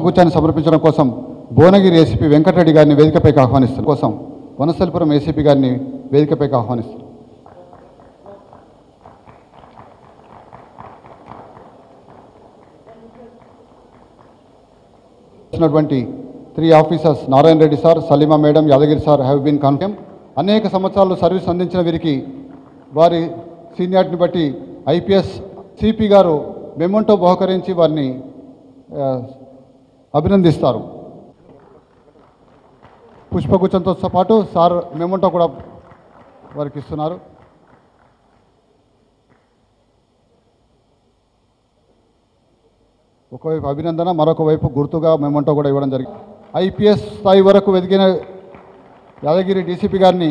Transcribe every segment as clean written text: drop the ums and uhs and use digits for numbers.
పుష్పగుచ్చాన్ని సమర్పించడం కోసం భువనగిరి ఏసీపీ వెంకటరెడ్డి గారిని వేదికపైకి ఆహ్వానిస్తున్న కోసం వనస్థలిపురం ఏసీపీ గారిని వేదికపైకి ఆహ్వానిస్తున్నారు. Three officers Narayana Reddy sir, Salima madam, Yadagiri sir have been confirm. అనేక సంవత్సరాలు సర్వీస్ అందించిన వీరికి వారి సీనియారిటీని బట్టి ఐపీఎస్ సిపి గారు మెమోంటో బహుకరించి వారిని అభినందిస్తారు. పుష్పగుచ్చంతో పాటు సార్ మెమోంటో కూడా వారికి ఇస్తున్నారు. ఒకవైపు అభినందన, మరొక వైపు గుర్తుగా మెమోంటో కూడా ఇవ్వడం జరిగింది. ఐపీఎస్ స్థాయి వరకు ఎదిగిన యాదగిరి డీసీపీ గారిని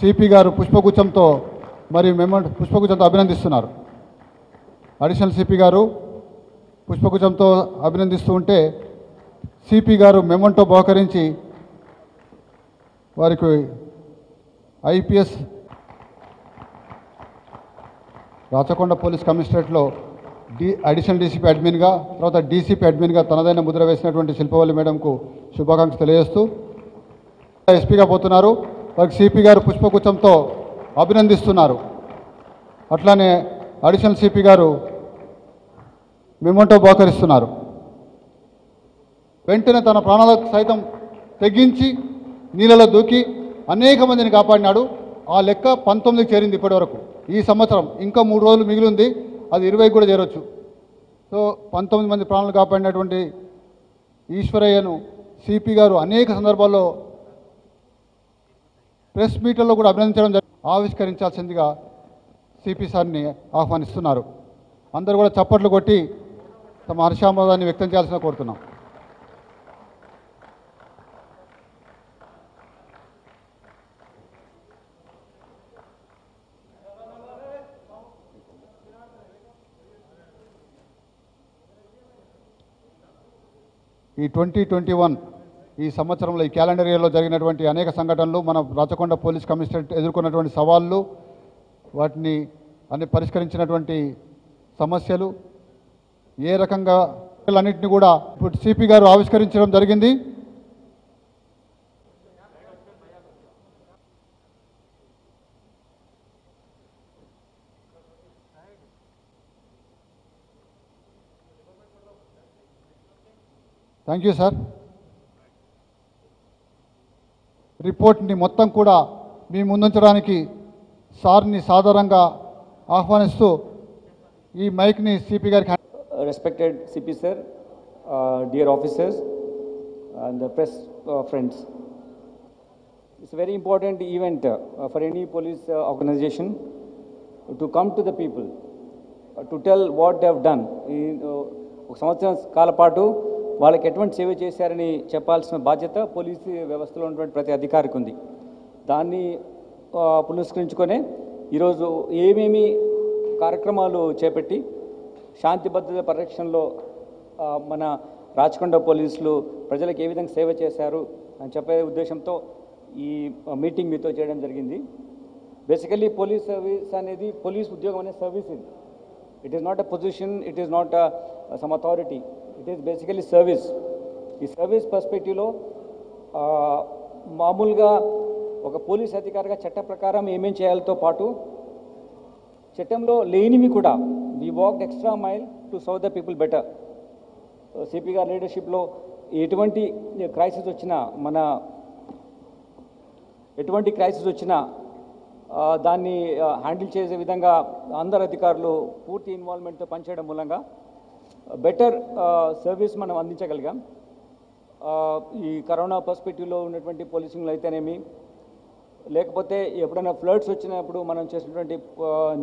సిపి గారు పుష్పగుచ్చంతో మరియు పుష్పగుచ్చంతో అభినందిస్తున్నారు. అడిషనల్ సిపి గారు పుష్పగుచ్చంతో అభినందిస్తూ ఉంటే సిపి గారు మెమోంటో బహుకరించి వారికి ఐపీఎస్ రాచకొండ పోలీస్ కమిషనరేట్లో అడిషనల్ డీసీపీ అడ్మిన్గా, తర్వాత డీసీపీ అడ్మిన్గా తనదైన ముద్ర వేసినటువంటి శిల్పవల్లి మేడంకు శుభాకాంక్షలు తెలియజేస్తూ ఎస్పీగా పోతున్నారు. వారికి సిపి గారు పుష్పగుచ్చంతో అభినందిస్తున్నారు. అట్లానే అడిషనల్ సిపి గారు మెమోంటో బహుకరిస్తున్నారు. వెంటనే తన ప్రాణాలకు సైతం తెగించి నీళ్ళలో దూకి అనేక మందిని కాపాడినాడు. ఆ లెక్క 19కి చేరింది ఇప్పటివరకు. ఈ సంవత్సరం ఇంకా 3 రోజులు మిగిలింది, అది 20 కూడా చేరొచ్చు. సో 19 మంది ప్రాణాలు కాపాడినటువంటి ఈశ్వరయ్యను సిపి గారు అనేక సందర్భాల్లో ప్రెస్ మీట్లలో కూడా అభినందించడం ఆవిష్కరించాల్సిందిగా సిపి సార్ని ఆహ్వానిస్తున్నారు. అందరూ కూడా చప్పట్లు కొట్టి తమ హర్షామోదాన్ని వ్యక్తం చేయాల్సిన కోరుతున్నాం. ఈ 2021 ఈ సంవత్సరంలో ఈ క్యాలెండర్ ఇయర్లో జరిగినటువంటి అనేక సంఘటనలు, మన రాచకొండ పోలీస్ కమిషనరేట్ ఎదుర్కొన్నటువంటి సవాళ్ళు, వాటిని పరిష్కరించినటువంటి సమస్యలు, ఏ రకంగా అన్నింటినీ కూడా ఇప్పుడు సిపి గారు ఆవిష్కరించడం జరిగింది. Thank you sir. రిపోర్ట్ని మొత్తం కూడా మీ ముందుంచడానికి సార్ని సాధారణంగా ఆహ్వానిస్తూ ఈ మైక్ని సిపి గారికి. Respected CP sir, dear officers and the press friends, it's a very important event for any police organization to come to the people to tell what they have done. ఒక సంవత్సరం కాల పాటు వాళ్ళకి ఎటువంటి సేవ చేశారని చెప్పాల్సిన బాధ్యత పోలీసు వ్యవస్థలో ఉన్నటువంటి ప్రతి అధికారికి ఉంది. దాన్ని పునస్కరించుకొనే ఈరోజు ఏమేమి కార్యక్రమాలు చేపట్టి శాంతి భద్రత పరిరక్షణలో మన రాచకొండ పోలీసులు ప్రజలకు ఏ విధంగా సేవ చేశారు అని చెప్పే ఉద్దేశంతో ఈ మీటింగ్ మీతో చేయడం జరిగింది. బేసికల్లీ పోలీస్ సర్వీస్ అనేది, పోలీస్ ఉద్యోగం అనే సర్వీస్ ఇది. It is not a position, it is not some authority, it is basically service. ఈ సర్వీస్ పర్స్పెక్టివ్లో మామూలుగా ఒక పోలీస్ అధికారిగా చట్ట ప్రకారం ఏమేం చేయాలతో పాటు చట్టంలో లేనివి కూడా we walked extra mile to serve the people better. CP గారి లీడర్షిప్లో ఎటువంటి క్రైసిస్ వచ్చినా దాన్ని హ్యాండిల్ చేసే విధంగా అందరు అధికారులు పూర్తి ఇన్వాల్వ్మెంట్తో పనిచేయడం మూలంగా బెటర్ సర్వీస్ మనం అందించగలిగాం. ఈ కరోనా పర్స్పెక్టివ్లో ఉన్నటువంటి పోలీసింగ్లో అయితేనేమి, లేకపోతే ఎప్పుడైనా ఫ్లడ్స్ వచ్చినప్పుడు మనం చేసినటువంటి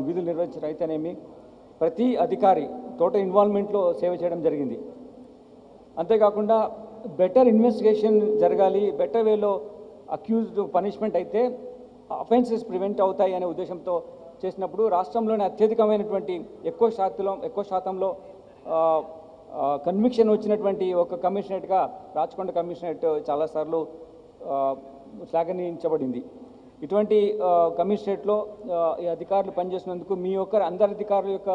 విధులు నిర్వహించడం అయితేనేమి, ప్రతి అధికారి టోటల్ ఇన్వాల్వ్మెంట్లో సేవ చేయడం జరిగింది. అంతేకాకుండా బెటర్ ఇన్వెస్టిగేషన్ జరగాలి, బెటర్ వేలో అక్యూజ్డ్ పనిష్మెంట్ అయితే అఫెన్సెస్ ప్రివెంట్ అవుతాయి అనే ఉద్దేశంతో చేసినప్పుడు రాష్ట్రంలోనే అత్యధికమైనటువంటి ఎక్కువ శాతంలో కన్విక్షన్ వచ్చినటువంటి ఒక కమిషనరేట్గా రాచకొండ కమిషనరేట్ చాలాసార్లు శ్లాఘనీయించబడింది. ఇటువంటి కమిషనరేట్లో ఈ అధికారులు పనిచేసినందుకు మీ అందరి అధికారుల యొక్క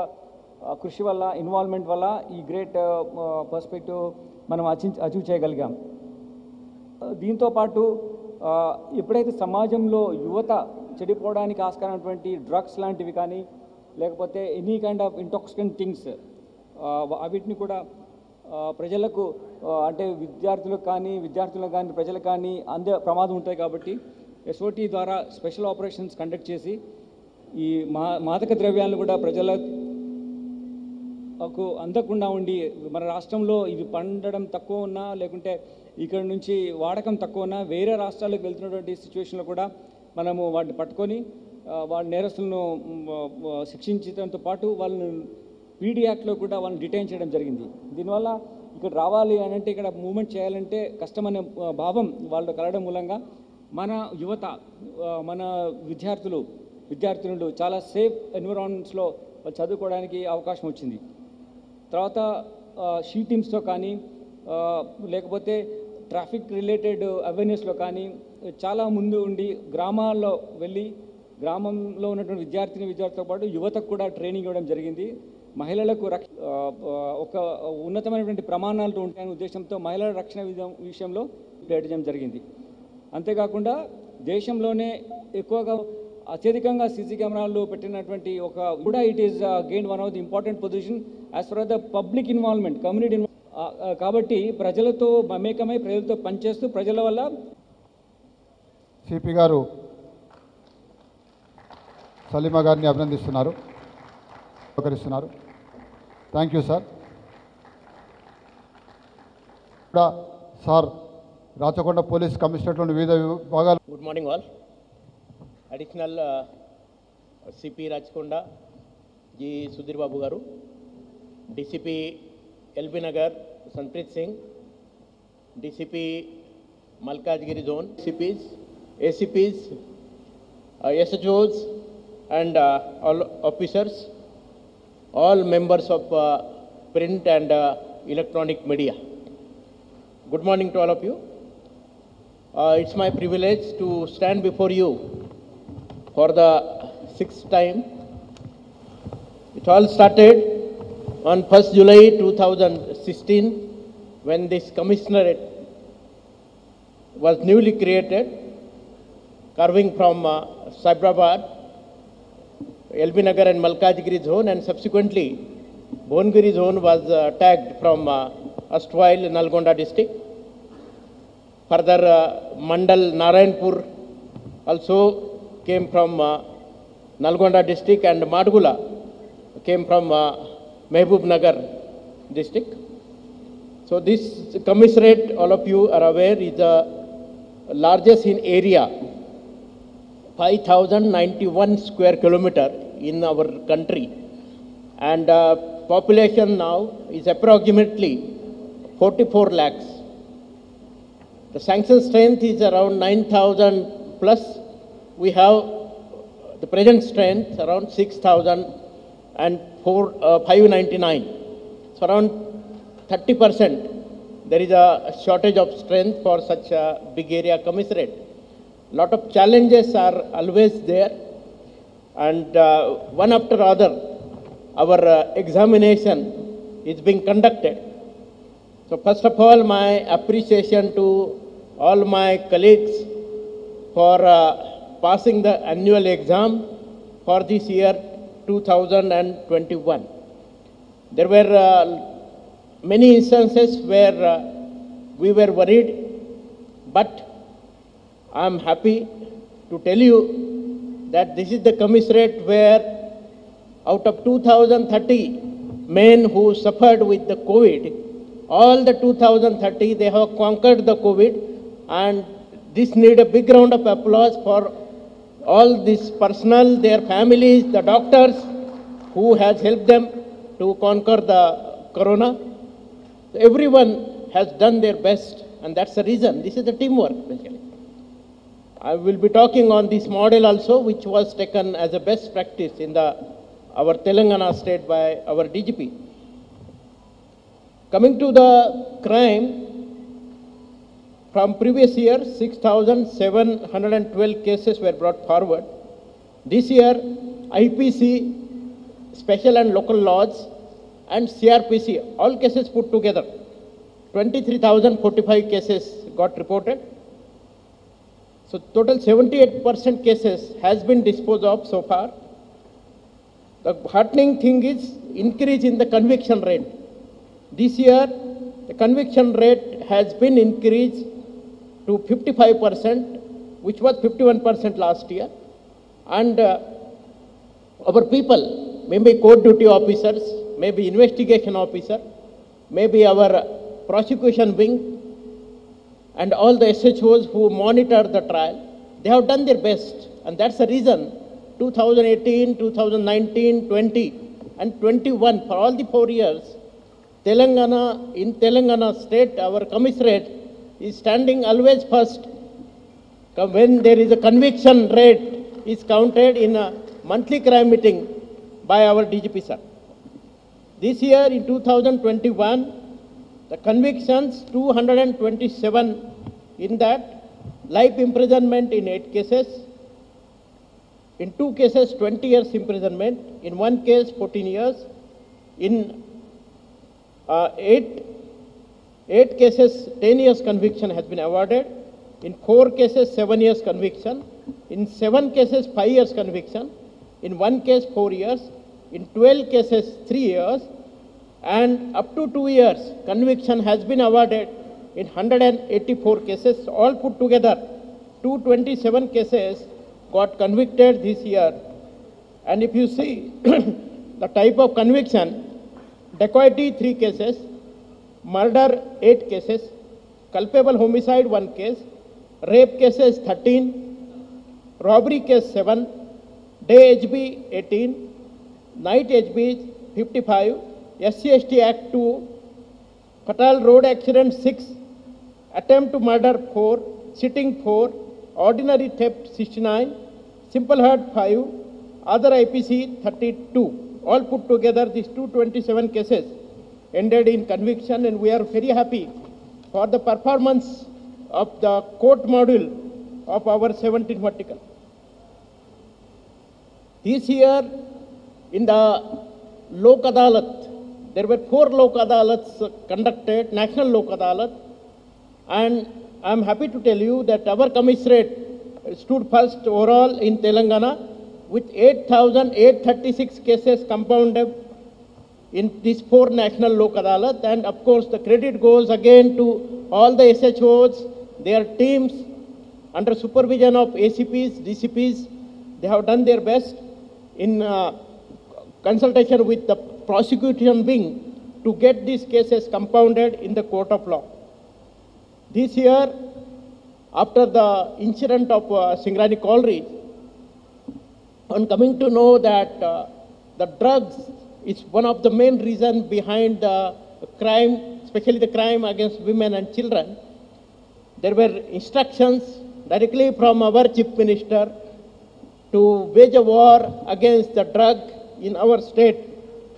కృషి వల్ల, ఇన్వాల్వ్మెంట్ వల్ల ఈ గ్రేట్ పర్స్పెక్టివ్ మనం అచీవ్ చేయగలిగాం. దీంతో పాటు ఎప్పుడైతే సమాజంలో యువత చెడిపోవడానికి ఆస్కారమైనటువంటి డ్రగ్స్ లాంటివి కానీ, లేకపోతే any kind of intoxicant things, వీటిని కూడా ప్రజలకు అంటే విద్యార్థులకు కానీ ప్రజలకు కానీ అందే ప్రమాదం ఉంటాయి. కాబట్టి ఎస్ఓటీ ద్వారా స్పెషల్ ఆపరేషన్స్ కండక్ట్ చేసి ఈ మాదక ద్రవ్యాలను కూడా ప్రజలకు అందకుండా ఉండి, మన రాష్ట్రంలో ఇవి పండడం తక్కువ ఉన్నా, లేకుంటే ఇక్కడ నుంచి వాడకం తక్కువ ఉన్నా, వేరే రాష్ట్రాలకు వెళ్తున్నటువంటి సిచ్యువేషన్లో కూడా మనము వాటిని పట్టుకొని వాళ్ళ నేరస్తులను శిక్షించడంతో పాటు వాళ్ళని పీడీ యాక్ట్లో కూడా వాళ్ళని డిటైన్ చేయడం జరిగింది. దీనివల్ల ఇక్కడ రావాలి అని అంటే, ఇక్కడ మూవ్మెంట్ చేయాలంటే కష్టమనే భావం వాళ్ళు కలగడం మూలంగా మన యువత, మన విద్యార్థినులు చాలా సేఫ్ ఎన్విరాన్మెంట్స్లో చదువుకోవడానికి అవకాశం వచ్చింది. తర్వాత షీ టీమ్స్తో కానీ, లేకపోతే ట్రాఫిక్ రిలేటెడ్ అవేర్నెస్లో కానీ చాలా ముందు ఉండి గ్రామాల్లో వెళ్ళి గ్రామంలో ఉన్నటువంటి విద్యార్థితో పాటు యువతకు కూడా ట్రైనింగ్ ఇవ్వడం జరిగింది. మహిళలకు ఒక ఉన్నతమైనటువంటి ప్రమాణాలతో ఉంటాయనే ఉద్దేశంతో మహిళల రక్షణ విషయంలో చేయడం జరిగింది. అంతేకాకుండా దేశంలోనే ఎక్కువగా అత్యధికంగా సీసీ కెమెరాలు పెట్టినటువంటి కూడా it is gain one of the important position as for the public involvement, community కాబట్టి ప్రజలతో మమేకమై ప్రజలతో పనిచేస్తూ ప్రజల వల్ల. సిపి గారు సలీమా గారిని అభినందిస్తున్నారు, ఉపకరిస్తున్నారు. Thank you sir. Sir Rachakonda police కమిషనరేట్లోని వివిధ విభాగాలు. Good morning all. Additional CP Rachkonda G Sudhir Babu Garu, DCP LB Nagar Sanpreet Singh, DCP Malkajgiri Zone, CPs, ACPs, SHOs and all officers, all members of print and electronic media. Good morning to all of you. It's my privilege to stand before you for the sixth time. It all started on 1st July 2016 when this commissionerate was newly created, carving from Cyberabad, LB Nagar and Malkajgiri zone, and subsequently Bhongiri zone was tagged from erstwhile Nalgonda district. Further, Mandal Narayanpur also came from Nalgonda district, and Madgula came from Mehboob Nagar district. So this commissariat, all of you are aware, is the largest in area, 5,091 square kilometer in our country, and population now is approximately 44 lakhs. The sanction strength is around 9,000 plus. We have the present strength around 6,599. So around 30% there is a shortage of strength for such a big area commissariat. Lot of challenges are always there, and one after other our examination is being conducted. So first of all, my appreciation to all my colleagues for passing the annual exam for this year 2021. There were many instances where we were worried, but I am happy to tell you that this is the commissariat where out of 2030 men who suffered with the COVID, all the 2030 they have conquered the COVID, and this need a big round of applause for all this personnel, their families, the doctors who has helped them to conquer the corona. Everyone has done their best, and that's the reason. This is the teamwork basically. I will be talking on this model also, which was taken as a best practice in our Telangana state by our DGP. Coming to the crime, from previous year, 6,712 cases were brought forward. This year, IPC, special and local laws, and CRPC, all cases put together, 23,045 cases got reported. So total 78% cases has been disposed of so far. The heartening thing is increase in the conviction rate. This year, the conviction rate has been increased to 55%, which was 51% last year. And our people, maybe court duty officers, maybe investigation officer, maybe our prosecution wing, and all the SHOs who monitor the trial, they have done their best. And that's the reason 2018, 2019, 20, and 21, for all the 4 years, in Telangana state, our commissariat is standing always first. When there is a conviction rate is counted in a monthly crime meeting by our DGP sir. This year in 2021, the convictions 227, in that life imprisonment in 8 cases, in 2 cases 20 years imprisonment, in 1 case 14 years, in 8 cases 10 years conviction has been awarded, in 4 cases 7 years conviction, in 7 cases 5 years conviction, in 1 case 4 years, in 12 cases 3 years, and up to 2 years conviction has been awarded in 184 cases. All put together, 227 cases got convicted this year. And if you see the type of conviction, dacoity 3 cases, murder 8 cases, culpable homicide 1 case, rape cases 13, robbery case 7, day HB 18, night HB 55, SC/ST Act 2, fatal road accident 6, attempt to murder 4, cheating 4, ordinary theft 69, simple hurt 5, other IPC 32. All put together, these 227 cases ended in conviction, and we are very happy for the performance of the court module of our 17 vertical. This year, in the Lok Adalat, there were 4 Lok Adalats conducted, National Lok Adalat, and I am happy to tell you that our commissariat stood first overall in Telangana with 8,836 cases compounded in these 4 National Lok Adalat, and of course the credit goes again to all the SHOs, their teams, under supervision of ACPs, DCPs. They have done their best in consultation with the prosecution wing to get these cases compounded in the court of law. This year, after the incident of Singarani Colliery, on coming to know that the drugs is one of the main reasons behind the crime, especially the crime against women and children, there were instructions directly from our Chief Minister to wage a war against the drug in our state,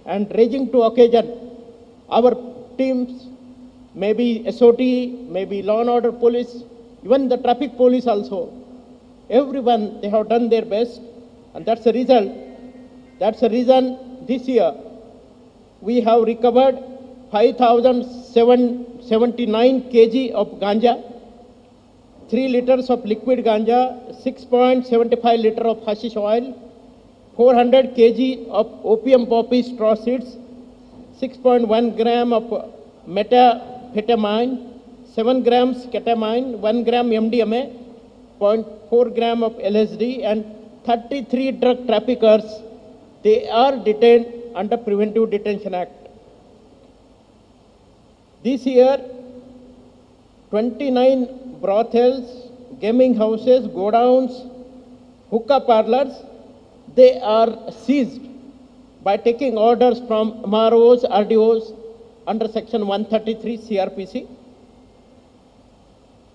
and raising to occasion, our teams, maybe SOT, maybe law and order police, even the traffic police also, everyone, they have done their best, and that's the result. That's the reason this year we have recovered 5,779 kg of ganja, 3 liters of liquid ganja, 6.75 liter of hashish oil, 400 kg of opium poppy straw seeds, 6.1 gram of methamphetamine, 7 grams ketamine, 1 gram MDMA, 0.4 gram of LSD, and 33 drug traffickers. They are detained under Preventive Detention Act. This year, 29 brothels, gaming houses, godowns, hookah parlors, they are seized by taking orders from MROs, RDOs under section 133 CRPC.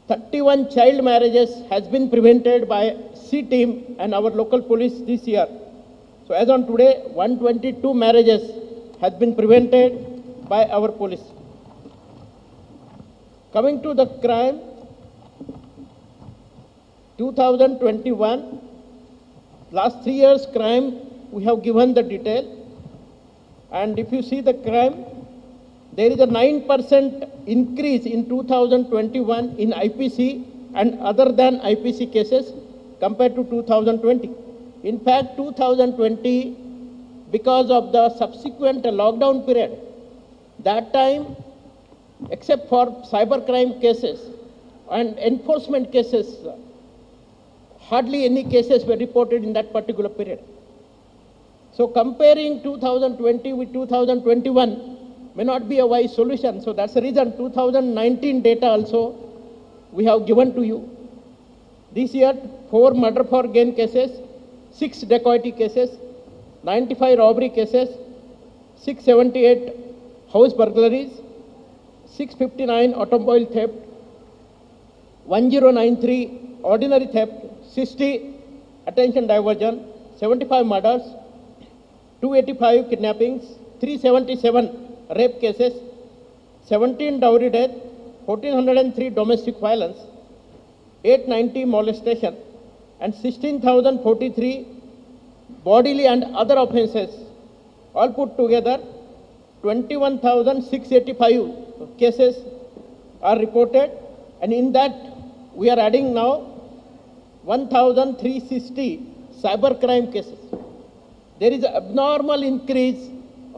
31 child marriages has been prevented by C team and our local police this year. So as on today, 122 marriages has been prevented by our police. Coming to the crime, 2021, last 3 years crime, we have given the detail. And if you see the crime, there is a 9% increase in 2021 in IPC and other than IPC cases compared to 2020. In fact, 2020, because of the subsequent lockdown period, that time, except for cybercrime cases and enforcement cases, hardly any cases were reported in that particular period. So comparing 2020 with 2021 may not be a wise solution. So that's the reason 2019 data also we have given to you. This year, 4 murder for gain cases, 6 dacoity cases, 95 robbery cases, 678 house burglaries, 659 automobile theft, 1093 ordinary theft, 60 attention diversion, 75 murders, 285 kidnappings, 377 rape cases, 17 dowry death, 1403 domestic violence, 890 molestation, and 16,043 bodily and other offences. All put together, 21,685 cases are reported, and in that we are adding now 1,360 cybercrime cases. There is an abnormal increase,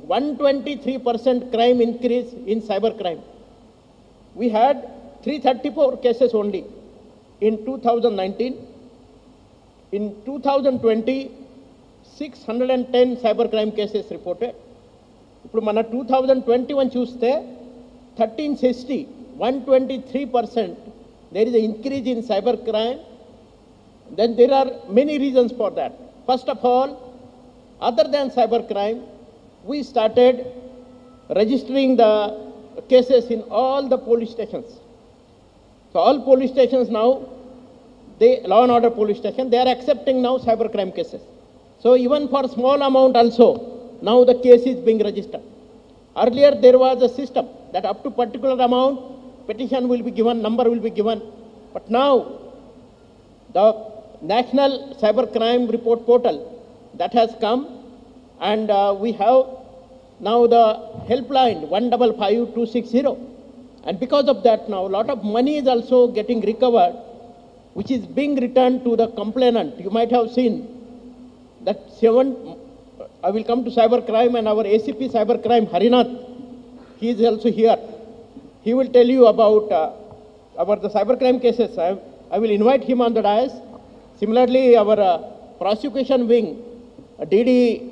123% crime increase in cybercrime. We had 334 cases only in 2019. In 2020, 610 cybercrime cases reported. ఇప్పుడు మన 2021 చూస్తే 1360, 123%. There is an increase in cybercrime. Then there are many reasons for that. First of all, other than cybercrime, we started registering the cases in all the police stations. So all police stations now, law and order police station, they are accepting now cybercrime cases. So even for small amount also, now the case is being registered. Earlier there was a system that up to particular amount, petition will be given, number will be given. But now, the National Cybercrime Report Portal, that has come, and we have now the helpline 155260. And because of that now, a lot of money is also getting recovered, which is being returned to the complainant. You might have seen that I will come to cybercrime, and our ACP cybercrime, Harinath, he is also here. He will tell you about the cybercrime cases. I will invite him on the dais. Similarly, our prosecution wing, DD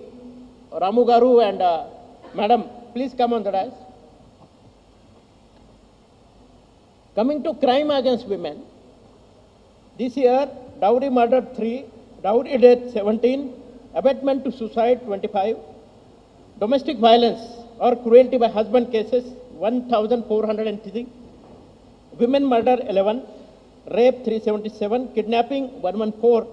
Ramu Garu and Madam, please come on the dais. Coming to crime against women, this year, dowry murder 3, dowry death 17, abetment to suicide 25, domestic violence or cruelty by husband cases 1,403, women murder 11, rape 377, kidnapping 114,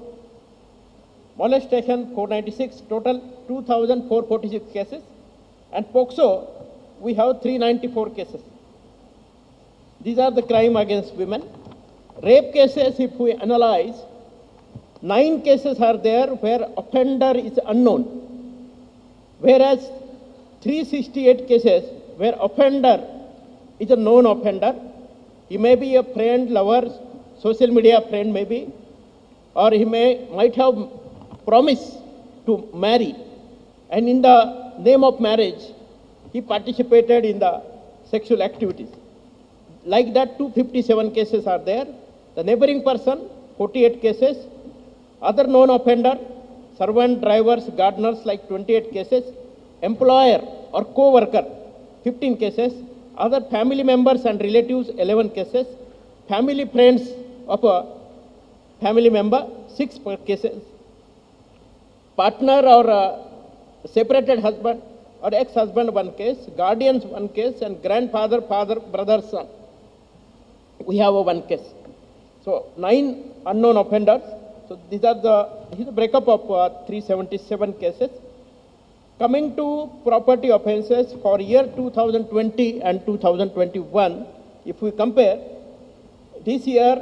molestation 496, total 2,446 cases, and POCSO we have 394 cases. These are the crime against women. Rape cases, if we analyze, 9 cases are there where offender is unknown, whereas 368 cases where offender is a known offender. He may be a friend, lover, social media friend maybe, or he might have promised to marry, and in the name of marriage, he participated in the sexual activities. Like that, 257 cases are there. The neighboring person, 48 cases. Other known offender, servant, drivers, gardeners, like 28 cases. Employer or co-worker, 15 cases. Other family members and relatives, 11 cases. Family friends of a family member, 6 cases. Partner or separated husband or ex-husband, 1 case. Guardians, 1 case. And grandfather, father, brother, son, we have a 1 case. So 9 unknown offenders. So this is the breakup of 377 cases. Coming to property offences for year 2020 and 2021, if we compare, this year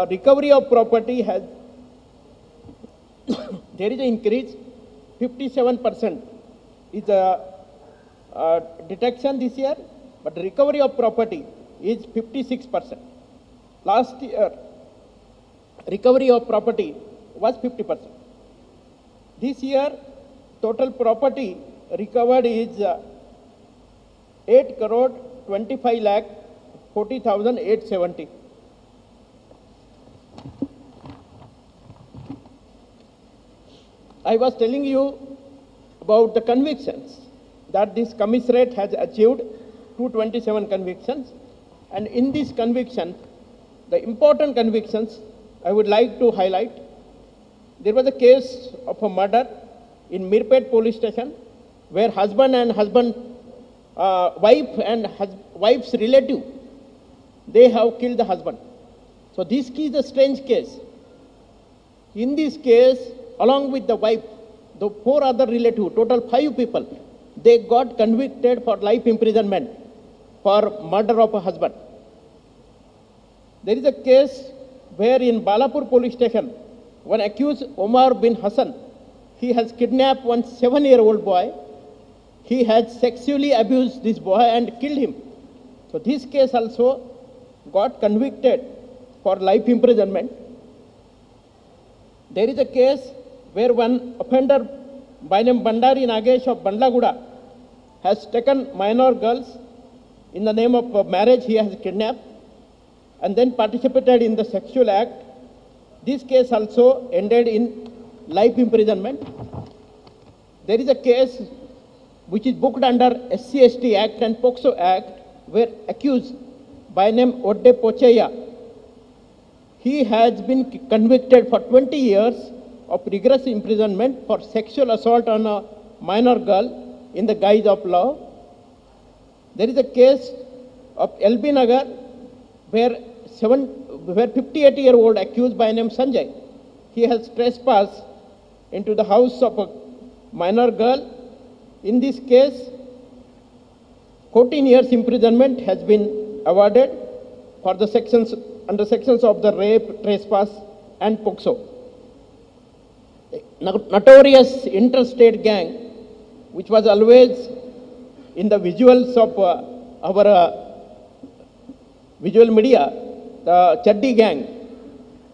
recovery of property has there is an increase 57%. is detection this year, but recovery of property is 56%. Last year, recovery of property was 50%. This year, total property recovered is 8 crore 25 lakh 40,870. I was telling you about the convictions that this commissariat has achieved, 227 convictions, and in these convictions, the important convictions I would like to highlight. There was a case of a murder in Mirpet police station where husband and wife and wife's relative, they have killed the husband. So this is a strange case. In this case, along with the wife, the 4 other relatives, total 5 people, they got convicted for life imprisonment for murder of a husband. There is a case where in Balapur police station, one accused Omar bin Hassan, he has kidnapped one 7-year-old boy. He has sexually abused this boy and killed him. So this case also got convicted for life imprisonment. There is a case where one offender by name Bandari Nagesh of Bandlaguda has taken minor girls in the name of marriage. He has kidnapped and then participated in the sexual act. This case also ended in life imprisonment. There is a case which is booked under SC/ST Act and POCSO Act where accused by name Odde Pocheya, he has been convicted for 20 years of rigorous imprisonment for sexual assault on a minor girl in the guise of law. There is a case of LB Nagar where 58-year-old accused by name Sanjay, he has trespassed into the house of a minor girl. In this case, 14 years imprisonment has been awarded for the sections under sections of the rape, trespass and POCSO. Notorious interstate gang, which was always in the visuals of our visual media, the Chaddi gang,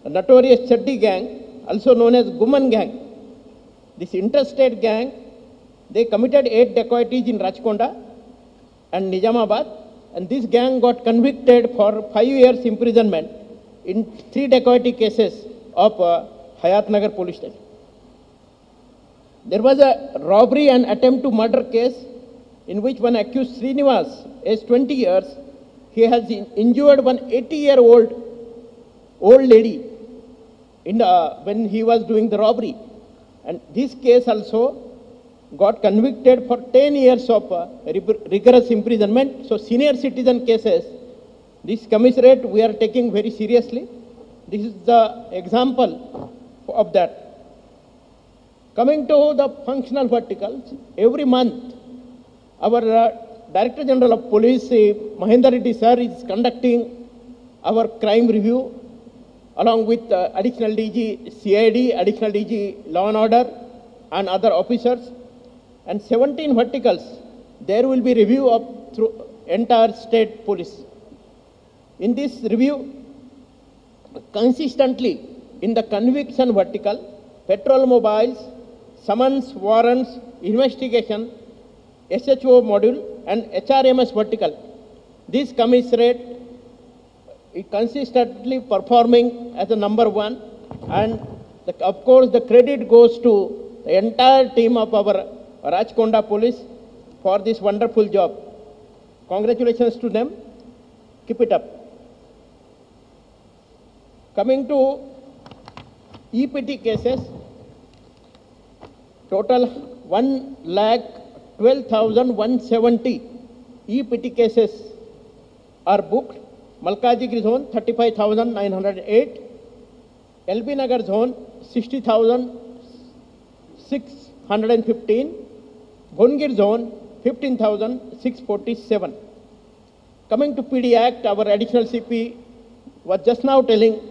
the notorious Chaddi gang, also known as Guman gang. This interstate gang, they committed 8 dacoities in Rajkonda and Nizamabad, and this gang got convicted for 5 years imprisonment in 3 dacoity cases of Hayat Nagar police station. There was a robbery and attempt to murder case in which one accused Srinivas, aged 20 years, he has injured one 80-year-old old lady when he was doing the robbery. And this case also got convicted for 10 years of rigorous imprisonment. So senior citizen cases, this commissariat we are taking very seriously. This is the example of that. Coming to the functional verticals, every month our Director General of Police, Mahendra Reddy sir, is conducting our crime review along with Additional DG CID, Additional DG Law and Order and other officers. And 17 verticals, there will be review of through entire state police. In this review, consistently in the conviction vertical, petrol mobiles, summons, warrants, investigation, SHO module and HRMS vertical. This commissariat is consistently performing as a number 1, and of course the credit goes to the entire team of our Rajkonda police for this wonderful job. Congratulations to them. Keep it up. Coming to EPT cases, total 1,12,170 EPT cases are booked. Malkajgiri zone 35,908, LB Nagar zone 60,615, Bongir zone 15,647. Coming to PD Act, our additional CP was just now telling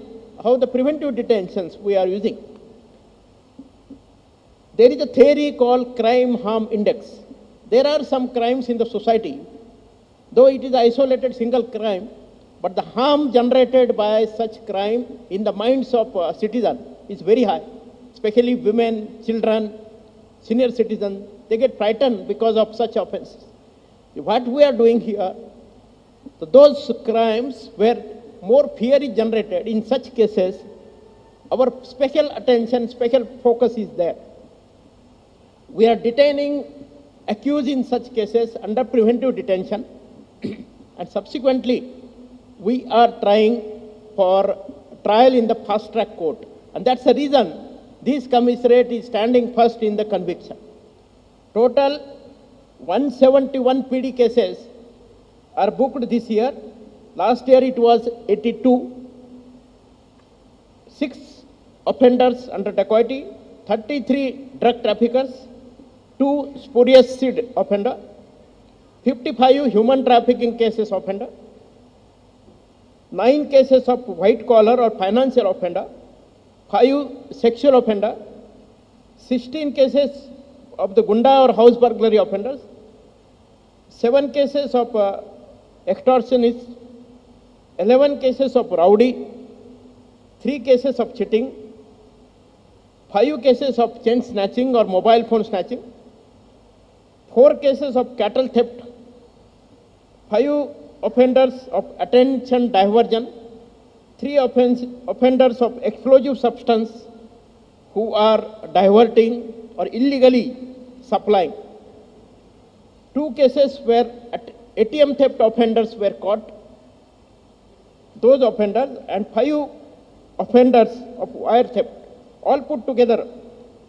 how the preventive detentions we are using. There is a theory called crime harm index. there are some crimes in the society, though it is isolated single crime, but the harm generated by such crime in the minds of citizens is very high, especially women, children, senior citizens. They get frightened because of such offenses. What we are doing here, so those crimes where more fear is generated, in such cases, our special attention, special focus is there. We are detaining accused in such cases under preventive detention and subsequently we are trying for trial in the fast track court. And that's the reason this commissariat is standing first in the conviction. Total 171 PD cases are booked this year. Last year it was 82. 6 offenders under dacoity, 33 drug traffickers, 2 spurious seed offender, 55 human trafficking cases offender, 9 cases of white collar or financial offender, 5 sexual offender, 16 cases of the gunda or house burglary offenders, 7 cases of extortionists, 11 cases of rowdy, 3 cases of cheating, 5 cases of chain snatching or mobile phone snatching, 4 cases of cattle theft, 5 offenders of attention diversion, 3 offenders of explosive substance who are diverting or illegally supplying. 2 cases where ATM theft offenders were caught, those offenders, and 5 offenders of wire theft. All put together,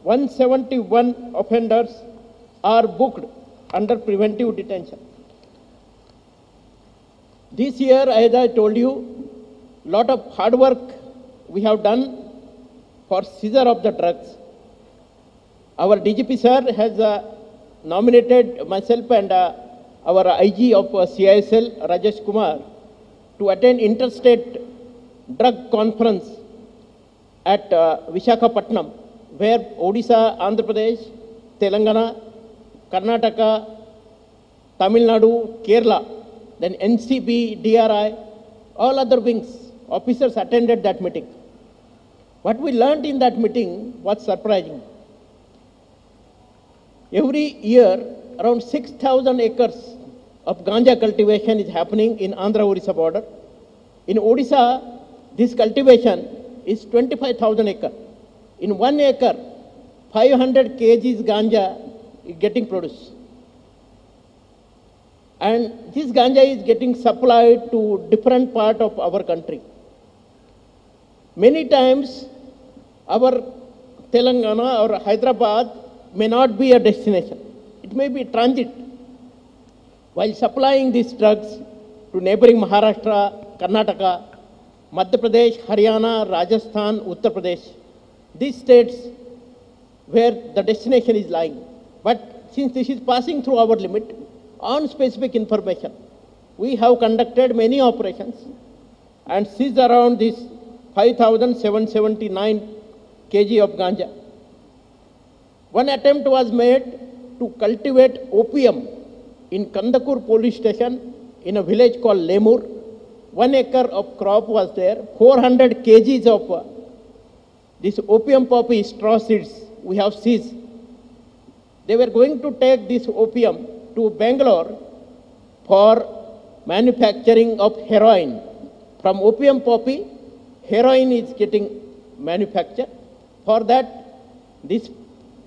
171 offenders are booked under preventive detention. This year, as I told you, lot of hard work we have done for seizure of the drugs. Our DGP sir has nominated myself and our IG of CISL, Rajesh Kumar, to attend interstate drug conference at Visakhapatnam, where Odisha, Andhra Pradesh, Telangana, Karnataka, Tamil Nadu, Kerala, then NCB, DRI, all other wings, officers attended that meeting. What we learned in that meeting was surprising. Every year, around 6,000 acres of ganja cultivation is happening in Andhra-Odisha border. In Odisha, this cultivation is 25,000 acres. In 1 acre, 500 kgs ganja is getting produced. And this ganja is getting supplied to different part of our country. Many times, our Telangana or Hyderabad may not be a destination. It may be transit. While supplying these drugs to neighboring Maharashtra, Karnataka, Madhya Pradesh, Haryana, Rajasthan, Uttar Pradesh, these states where the destination is lying. But since this is passing through our limit, on specific information, we have conducted many operations and seized around this 5,779 kg of ganja. One attempt was made to cultivate opium in Kandakur police station in a village called Lemur. 1 acre of crop was there, 400 kgs of this opium poppy straw seeds we have seized. They were going to take this opium to Bangalore for manufacturing of heroin. From opium poppy, heroin is getting manufactured. For that, this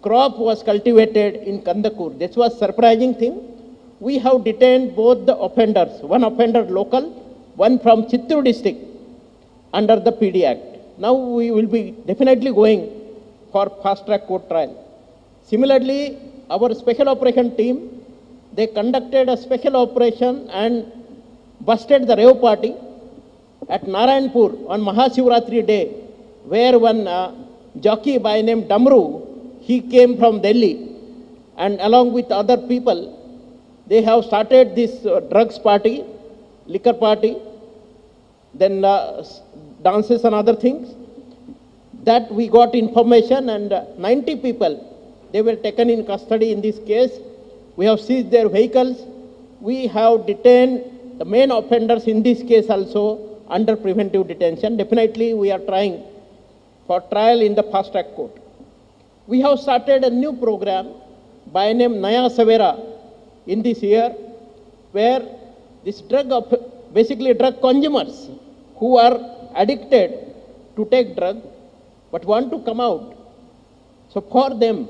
crop was cultivated in Kandakur. This was surprising thing. We have detained both the offenders, one offender local, one from Chittoor district under the PD Act. Now we will be definitely going for fast track court trial. Similarly, our special operation team, they conducted a special operation and busted the rave party at Narayanpur on Mahashivratri day, where one jockey by name Damru, he came from Delhi, and along with other people, they have started this drugs party, liquor party, then dances and other things. That we got information, and 90 people, they were taken in custody in this case, We have seized their vehicles. We have detained the main offenders in this case also under preventive detention. Definitely we are trying for trial in the fast track court. We have started a new program by name Naya Savera in this year, where this basically drug consumers who are addicted to take drug but want to come out. So for them,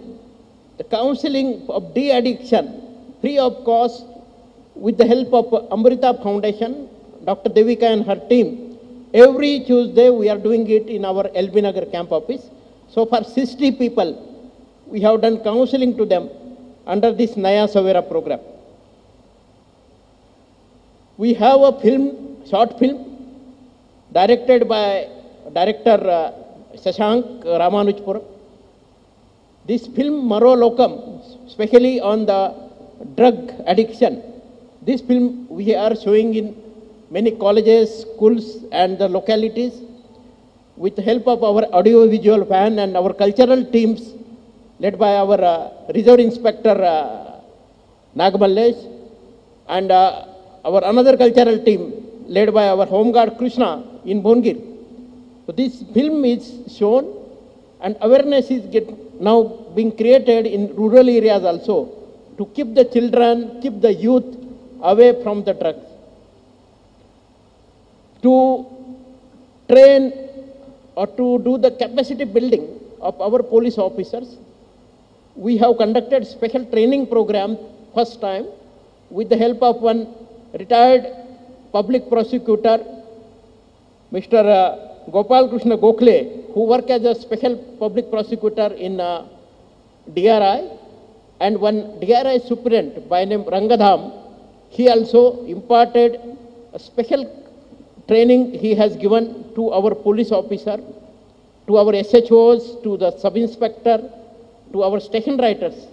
the counseling of de-addiction, free of cost, with the help of Amrita Foundation, Dr. Devika and her team, every Tuesday we are doing it in our LB Nagar camp office. So for 60 people, we have done counseling to them under this Naya Savera program. We have a short film, directed by director Shashank Ramanujpuram. This film, Maro Lokam, especially on the drug addiction, this film we are showing in many colleges, schools and the localities with the help of our audio-visual van and our cultural teams led by our Reserve Inspector Nagamallesh and our another cultural team led by our Home Guard Krishna in Bongir. So this film is shown and awareness is now being created in rural areas also to keep the children, keep the youth away from the drugs. To train or to do the capacity building of our police officers, we have conducted special training program first time with the help of one retired public prosecutor, Mr. Gopal Krishna Gokhale, who worked as a special public prosecutor in DRI, and one DRI superintendent by name Rangadham. He also imparted a special training he has given to our police officer, to our SHOs, to the sub-inspector, to our station writers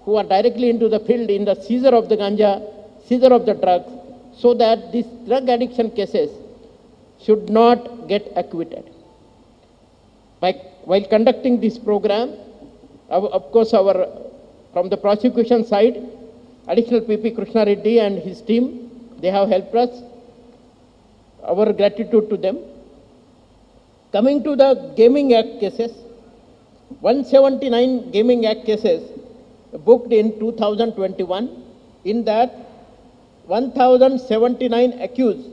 who are directly into the field in the seizure of the ganja, seizure of the drugs, so that these drug addiction cases should not get acquitted. While conducting this program, of course, from the prosecution side, additional PP Krishna Reddy and his team, they have helped us. Our gratitude to them. Coming to the Gaming Act cases, 179 Gaming Act cases booked in 2021. In that, 1,079 accused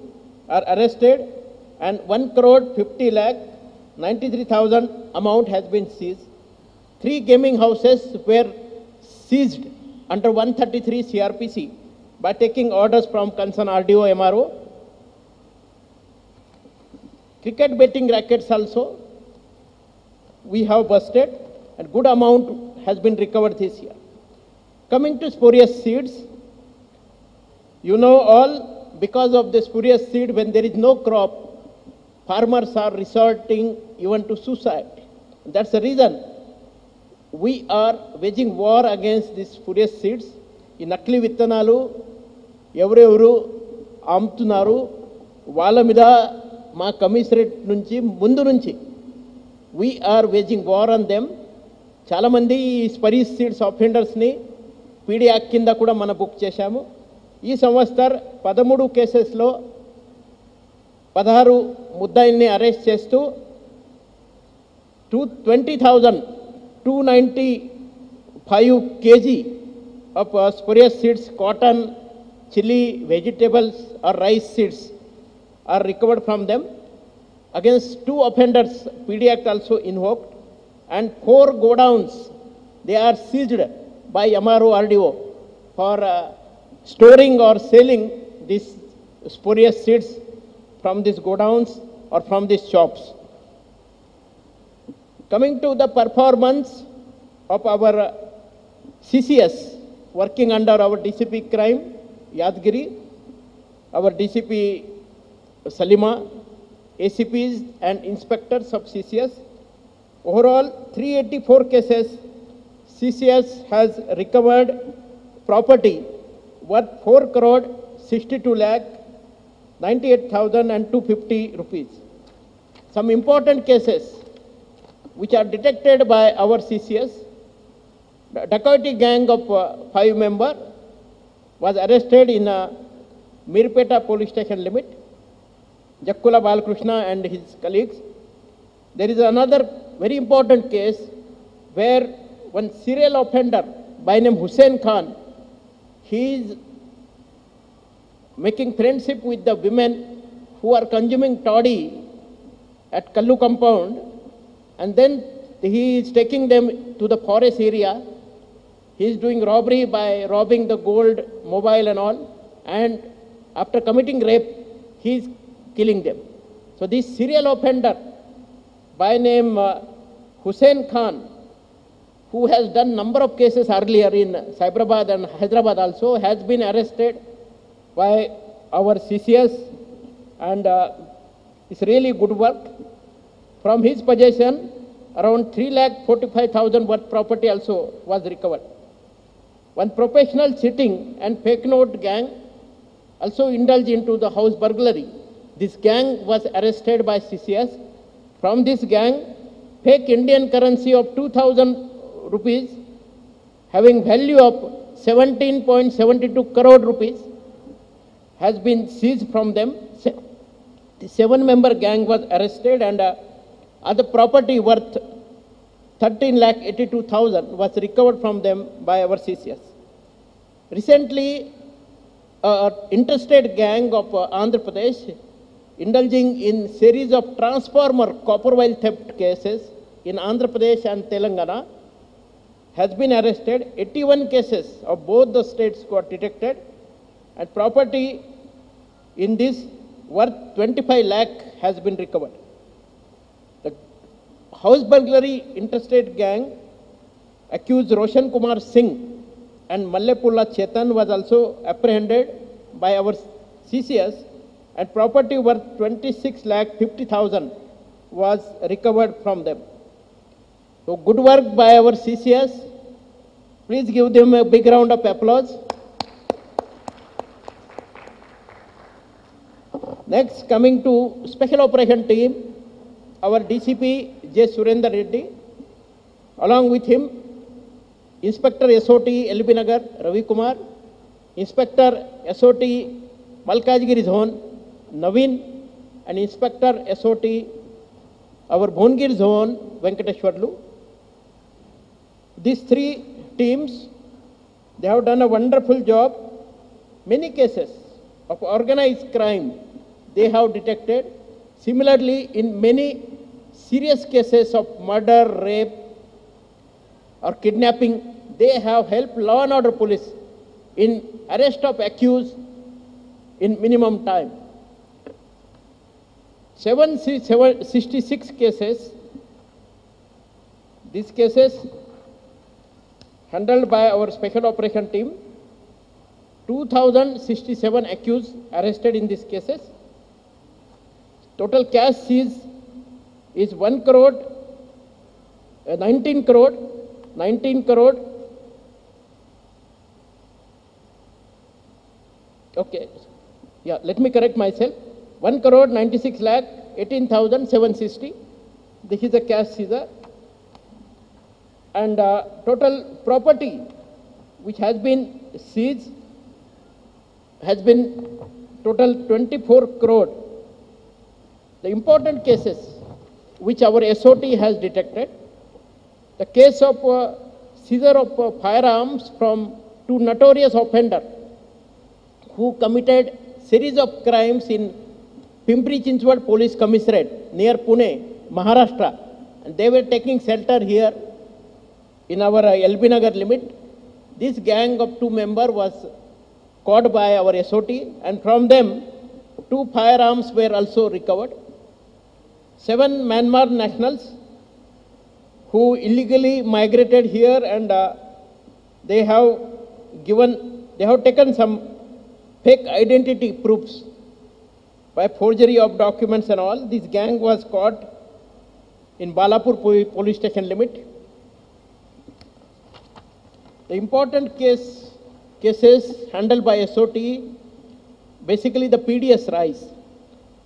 are arrested and 1 crore 50 lakh 93,000 amount has been seized. 3 gaming houses were seized under 133 CRPC by taking orders from concerned RDO MRO. Cricket betting rackets also we have busted and good amount has been recovered this year. Coming to spurious seeds, you know all, because of the spurious seed, when there is no crop, farmers are resorting even to suicide. That's the reason we are waging war against these spurious seeds. ఈ నకిలీ విత్తనాలు ఎవరెవరు అమ్ముతున్నారు వాళ్ళ మీద మా commissionerate నుంచి ముందు నుంచి we're waging war on them. చాలామంది ఈ స్పరీస్ సీడ్స్ ఆఫెండర్స్ని పీడీ యాక్ట్ కింద కూడా మనం బుక్ చేశాము. ఈ సంవత్సరం 13 కేసెస్లో 16 ముద్దాయిల్ని అరెస్ట్ చేస్తూ 20,295 kg of spurious seeds, cotton, chili, vegetables or rice seeds are recovered from them. Against 2 offenders, PD Act also invoked, and 4 godowns, they are seized by MRO RDO for storing or selling these spurious seeds from these godowns or from these shops. Coming to the performance of our CCS working under our DCP crime, Yadgiri, our DCP Salima, ACPs and inspectors of CCS. Overall, 384 cases, CCS has recovered property worth 4 crore 62 lakh 98,250 rupees. Some important cases which are detected by our CCS, the dacoity gang of 5 members, was arrested in Mirpeta police station limit. Jakkula Balakrishna and his colleagues. There is another very important case where one serial offender by name Hussein Khan, he is making friendship with the women who are consuming toddy at Kallu compound, and then he is taking them to the forest area. He is doing robbery by robbing the gold, mobile and all, and after committing rape, he is killing them. So this serial offender by name Hussein Khan, who has done number of cases earlier in Cyberabad and Hyderabad also, has been arrested by our CCS, and it's really good work. From his possession, around 3,45,000 worth property also was recovered. One professional cheating and fake note gang also indulged into the house burglary. This gang was arrested by CCS. From this gang, fake Indian currency of 2,000 rupees having value of 17.72 crore rupees has been seized from them. The 7-member gang was arrested, and other property worth 13,82,000 was recovered from them by our CCS. Recently, an interstate gang of Andhra Pradesh, indulging in series of transformer copper wire theft cases in Andhra Pradesh and Telangana, has been arrested. 81 cases of both the states got detected, and property in this worth 25 lakh has been recovered. The house burglary interstate gang accused Roshan Kumar Singh and Mallepulla Chetan was also apprehended by our CCS, and property worth 26 lakh 50,000 was recovered from them. So good work by our CCS. Please give them a big round of applause. Next, coming to Special Operation Team, our DCP J. Surendra Reddy, along with him, Inspector SOT LB Nagar Ravi Kumar, Inspector SOT Malkajgiri Zone Naveen, and Inspector SOT our Bhongir Zone Venkateshwarlu. These 3 teams, they have done a wonderful job. Many cases of organized crime they have detected. Similarly, in many serious cases of murder, rape or kidnapping, they have helped law and order police in arrest of accused in minimum time. 766 cases, these cases handled by our special operation team. 2,067 accused arrested in these cases. Total cash seized is 19 crore. Okay, yeah, let me correct myself. 1 crore 96 lakh 18,760. This is the cash seizure. And total property which has been seized has been total 24 crore. The important cases which our SOT has detected, the case of seizure of firearms from 2 notorious offenders who committed series of crimes in Pimpri Chinchwad Police Commissariat near Pune, Maharashtra, and they were taking shelter here in our LB Nagar limit. This gang of 2 members was caught by our SOT, and from them 2 firearms were also recovered. 7 Myanmar nationals who illegally migrated here, and they have taken some fake identity proofs by forgery of documents and all. This gang was caught in Balapur police station limit. The important cases handled by SOT, basically the PDS rise.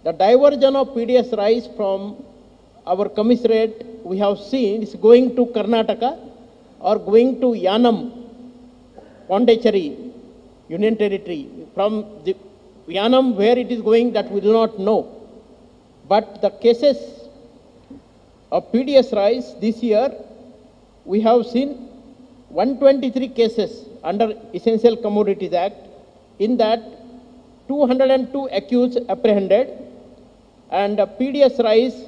The diversion of PDS rise from our commissariat we have seen is going to Karnataka or going to Yanam, Pondicherry, Union Territory. From the Yanam, where it is going, that we do not know. But the cases of PDS rice this year, we have seen 123 cases under Essential Commodities Act. In that, 202 accused apprehended, and PDS rice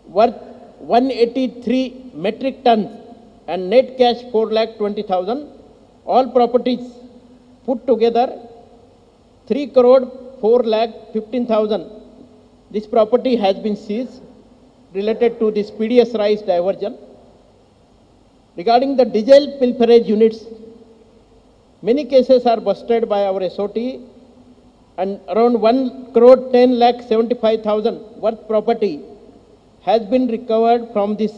worth 183 metric tons and net cash 4,20,000. All properties put together 3,04,15,000. This property has been seized related to this PDS rice diversion. Regarding the diesel pilferage units, many cases are busted by our SOT, and around 1,10,75,000 worth property has been recovered from these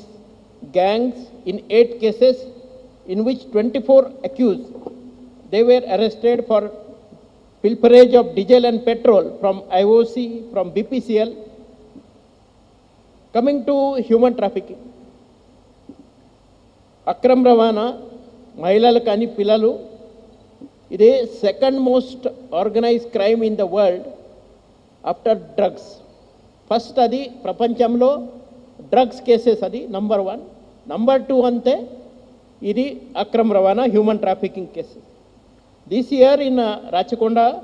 gangs in 8 cases, in which 24 accused. They were arrested for pilferage of diesel and petrol from IOC, from BPCL. Coming to human trafficking. Akram Ravana, Mahilalu Kani Pillalu, it is second most organized crime in the world after drugs. First adi prapanchamlo drugs cases adi number 1. Number 2 ante idi Akram Ravana human trafficking cases. This year in Rachakonda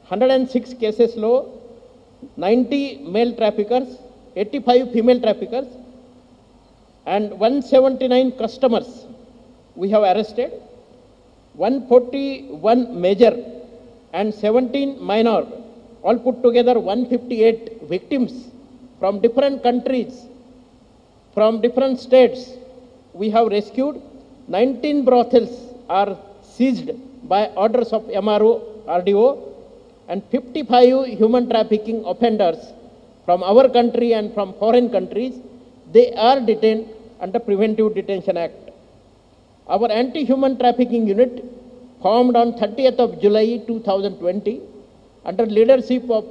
106 cases lo 90 male traffickers, 85 female traffickers and 179 customers we have arrested. 141 major and 17 minor, all put together 158 victims from different countries, from different states. We have rescued. 19 brothels are seized by orders of MRO, RDO, and 55 human trafficking offenders from our country and from foreign countries. They are detained under Preventive Detention Act. Our anti-human trafficking unit, formed on 30th of July 2020, under leadership of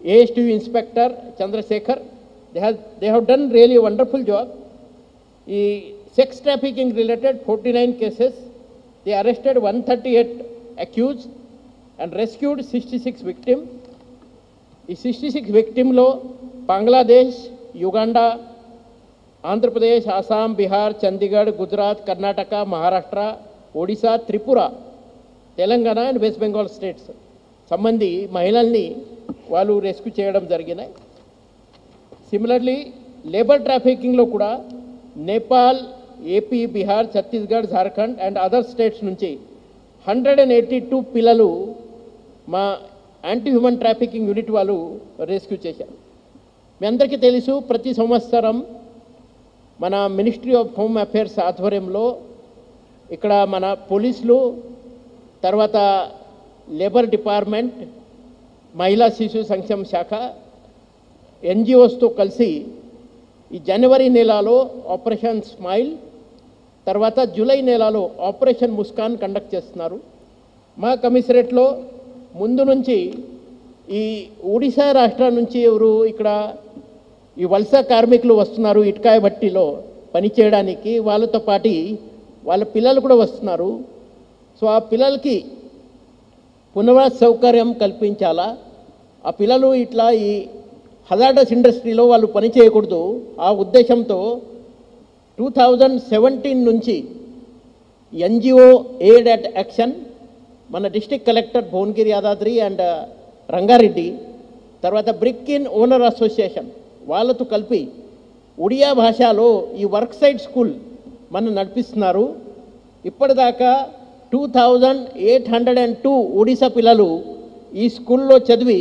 ASTU Inspector Chandrasekhar, they have done really a wonderful job. Sex trafficking related 49 cases, they arrested 138 accused and rescued 66 victims. These 66 victims lo Bangladesh, Uganda, Andhra Pradesh, Assam, Bihar, Chandigarh, Gujarat, Karnataka, Maharashtra, Odisha, Tripura, Telangana and West Bengal states. Sambandhi Mahilalni Valu rescue cheyadam jariginayi. Similarly, labor trafficking lo kuda Nepal, AP, Bihar, Chhattisgarh, Jharkhand and other states nunchi 182 pillalu ma anti-human trafficking unit valu rescue chesaru. మీ అందరికీ తెలుసు ప్రతి సంవత్సరం మన ministry of home affairs ఆధ్వర్యంలో ఇక్కడ మన పోలీసులు, తర్వాత లేబర్ డిపార్ట్మెంట్, మహిళా శిశు సంక్షేమ శాఖ, ఎన్జిఓస్తో కలిసి ఈ జనవరి నెలలో ఆపరేషన్ స్మైల్, తర్వాత జూలై నెలలో ఆపరేషన్ ముస్కాన్ కండక్ట్ చేస్తున్నారు. మా కమిషనరేట్లో ముందు నుంచి ఈ ఒడిశా రాష్ట్రం నుంచి ఎవరు ఇక్కడ ఈ వలస కార్మికులు వస్తున్నారు ఇటుకాయ బట్టిలో పనిచేయడానికి, వాళ్ళతో పాటు వాళ్ళ పిల్లలు కూడా వస్తున్నారు. సో ఆ పిల్లలకి పునరావాస సౌకర్యం కల్పించాలా, ఆ పిల్లలు ఇట్లా ఈ హజార్డస్ ఇండస్ట్రీలో వాళ్ళు పని చేయకూడదు. ఆ ఉద్దేశంతో 2017 నుంచి ఎన్జిఓ ఎయిడ్ అట్ యాక్షన్ మన district collector Bhuvanagiri Yadadri and Rangareddy, తర్వాత బ్రిక్ ఇన్ ఓనర్ అసోసియేషన్ వాళ్ళతో కలిపి ఒడియా భాషలో ఈ వర్క్ సైట్ స్కూల్ మనం నడిపిస్తున్నారు. ఇప్పటిదాకా 2802 ఒడిశా పిల్లలు ఈ స్కూల్లో చదివి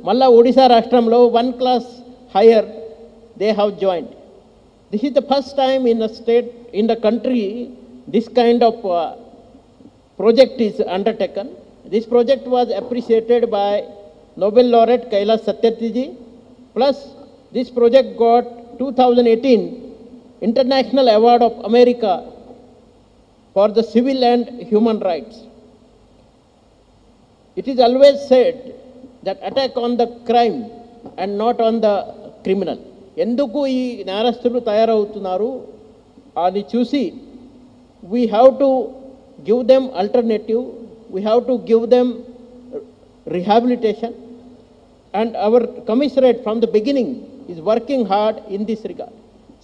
మళ్ళా ఒడిశా రాష్ట్రంలో 1 class higher they have joined. This is the first time in a state, in the country, this kind of project is undertaken. This project was appreciated by Nobel laureate Kailash Satyarthi. Plus, this project got 2018 International Award of America for the civil and human rights. It is always said that attack on the crime and not on the criminal. ఎందుకు ఈ నేరస్తులు తయారవుతున్నారు అని చూసి we have to give them alternative, we have to give them rehabilitation, and our commissariat from the beginning is working hard in this regard.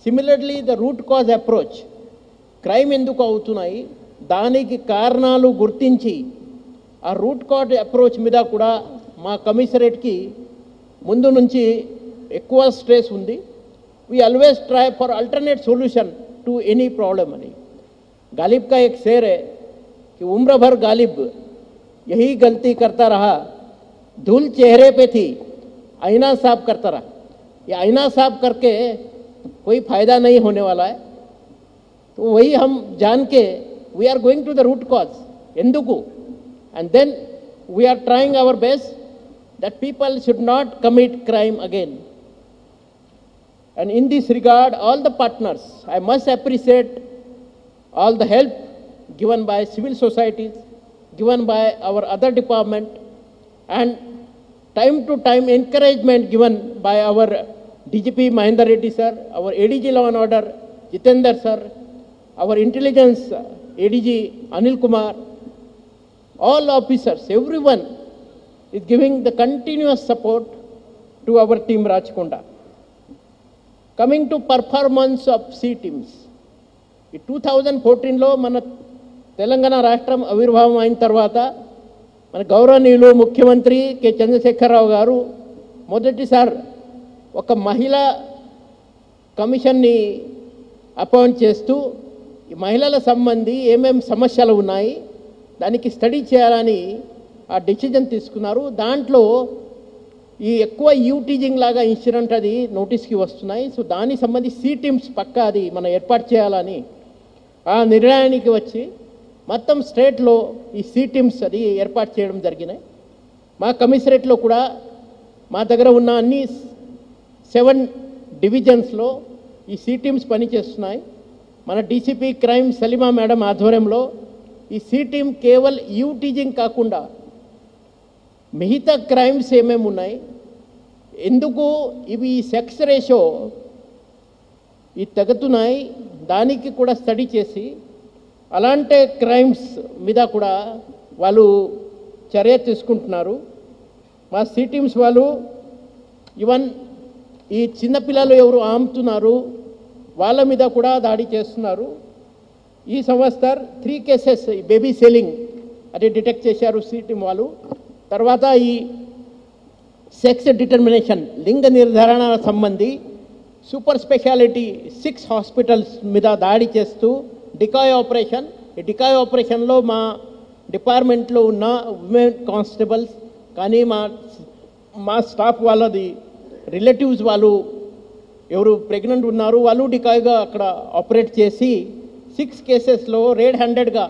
Similarly, the root cause approach, crime enduku avutunayi daniki karanalu gurtinchi ఆ root cause approach మీద కూడా మా కమిషనరేట్కి ముందు నుంచి ఎక్కువ stress ఉంది. We always try for alternate solution to any problem అని. गालिब का एक शेर है कि उम्र भर गालिब यही गलती करता रहा, धूल चेहरे पे थी, आईना साफ करता रहा. ये आईना साफ करके कोई फ़ायदा नहीं होने वाला है. तो वही हम जान के we are going to the root cause ఎందుకు, and then we are trying our best that people should not commit crime again. And in this regard, all the partners, I must appreciate all the help given by civil societies, given by our other department, and time to time encouragement given by our DGP Mahendra Reddy sir, our ADG Law and Order Jitendra sir, our intelligence ADG Anil Kumar, all officers, everyone is giving the continuous support to our team Rachkonda. Coming to performance of C teams, in 2014లో మన తెలంగాణ రాష్ట్రం ఆవిర్భావం అయిన తర్వాత మన గౌరవనీయులు ముఖ్యమంత్రి K Chandrashekar Rao గారు మొదటిసారి ఒక మహిళా కమిషన్ని అపాయింట్ చేస్తూ ఈ మహిళల సంబంధి ఏమేం సమస్యలు ఉన్నాయి దానికి స్టడీ చేయాలని ఆ డెసిజన్ తీసుకున్నారు. దాంట్లో ఈ ఎక్కువ యూటీజింగ్ లాగా ఇన్సిడెంట్ అది నోటీస్కి వస్తున్నాయి. సో దానికి సంబంధించి సి టీమ్స్ పక్కా అది మనం ఏర్పాటు చేయాలని ఆ నిర్ణయానికి వచ్చి మొత్తం స్టేట్లో ఈ సి టీమ్స్ అది ఏర్పాటు చేయడం జరిగినాయి. మా కమిషనరేట్లో కూడా మా దగ్గర ఉన్న అన్ని 7 డివిజన్స్లో ఈ సి టీమ్స్ పనిచేస్తున్నాయి. మన డీసీపీ క్రైమ్ సలీమా మేడం ఆధ్వర్యంలో ఈ సి టీమ్ కేవలం యూటీజింగ్ కాకుండా మిగతా క్రైమ్స్ ఏమేమి ఉన్నాయి, ఎందుకు ఇవి సెక్స్ రేషియో ఈ తగ్గుతున్నాయి దానికి కూడా స్టడీ చేసి అలాంటి క్రైమ్స్ మీద కూడా వాళ్ళు చర్య తీసుకుంటున్నారు. మా సి టీమ్స్ వాళ్ళు ఈవెన్ ఈ చిన్నపిల్లలు ఎవరు ఆముతున్నారు వాళ్ళ మీద కూడా దాడి చేస్తున్నారు. ఈ సంవత్సరం 3 కేసెస్ బేబీ సెల్లింగ్ అది డిటెక్ట్ చేశారు సి టీమ్ వాళ్ళు. తర్వాత ఈ సెక్స్ డిటర్మినేషన్ లింగ నిర్ధారణ సంబంధి సూపర్ స్పెషాలిటీ 6 హాస్పిటల్స్ మీద దాడి చేస్తూ డికాయ్ ఆపరేషన్, ఈ డికాయ్ ఆపరేషన్లో మా డిపార్ట్మెంట్లో ఉన్న ఉమెన్ కానిస్టేబుల్స్ కానీ మా స్టాఫ్ వాళ్ళది రిలేటివ్స్ వాళ్ళు ఎవరు ప్రెగ్నెంట్ ఉన్నారు వాళ్ళు డికాయ్గా అక్కడ ఆపరేట్ చేసి 6 కేసెస్లో రెడ్ హ్యాండెడ్గా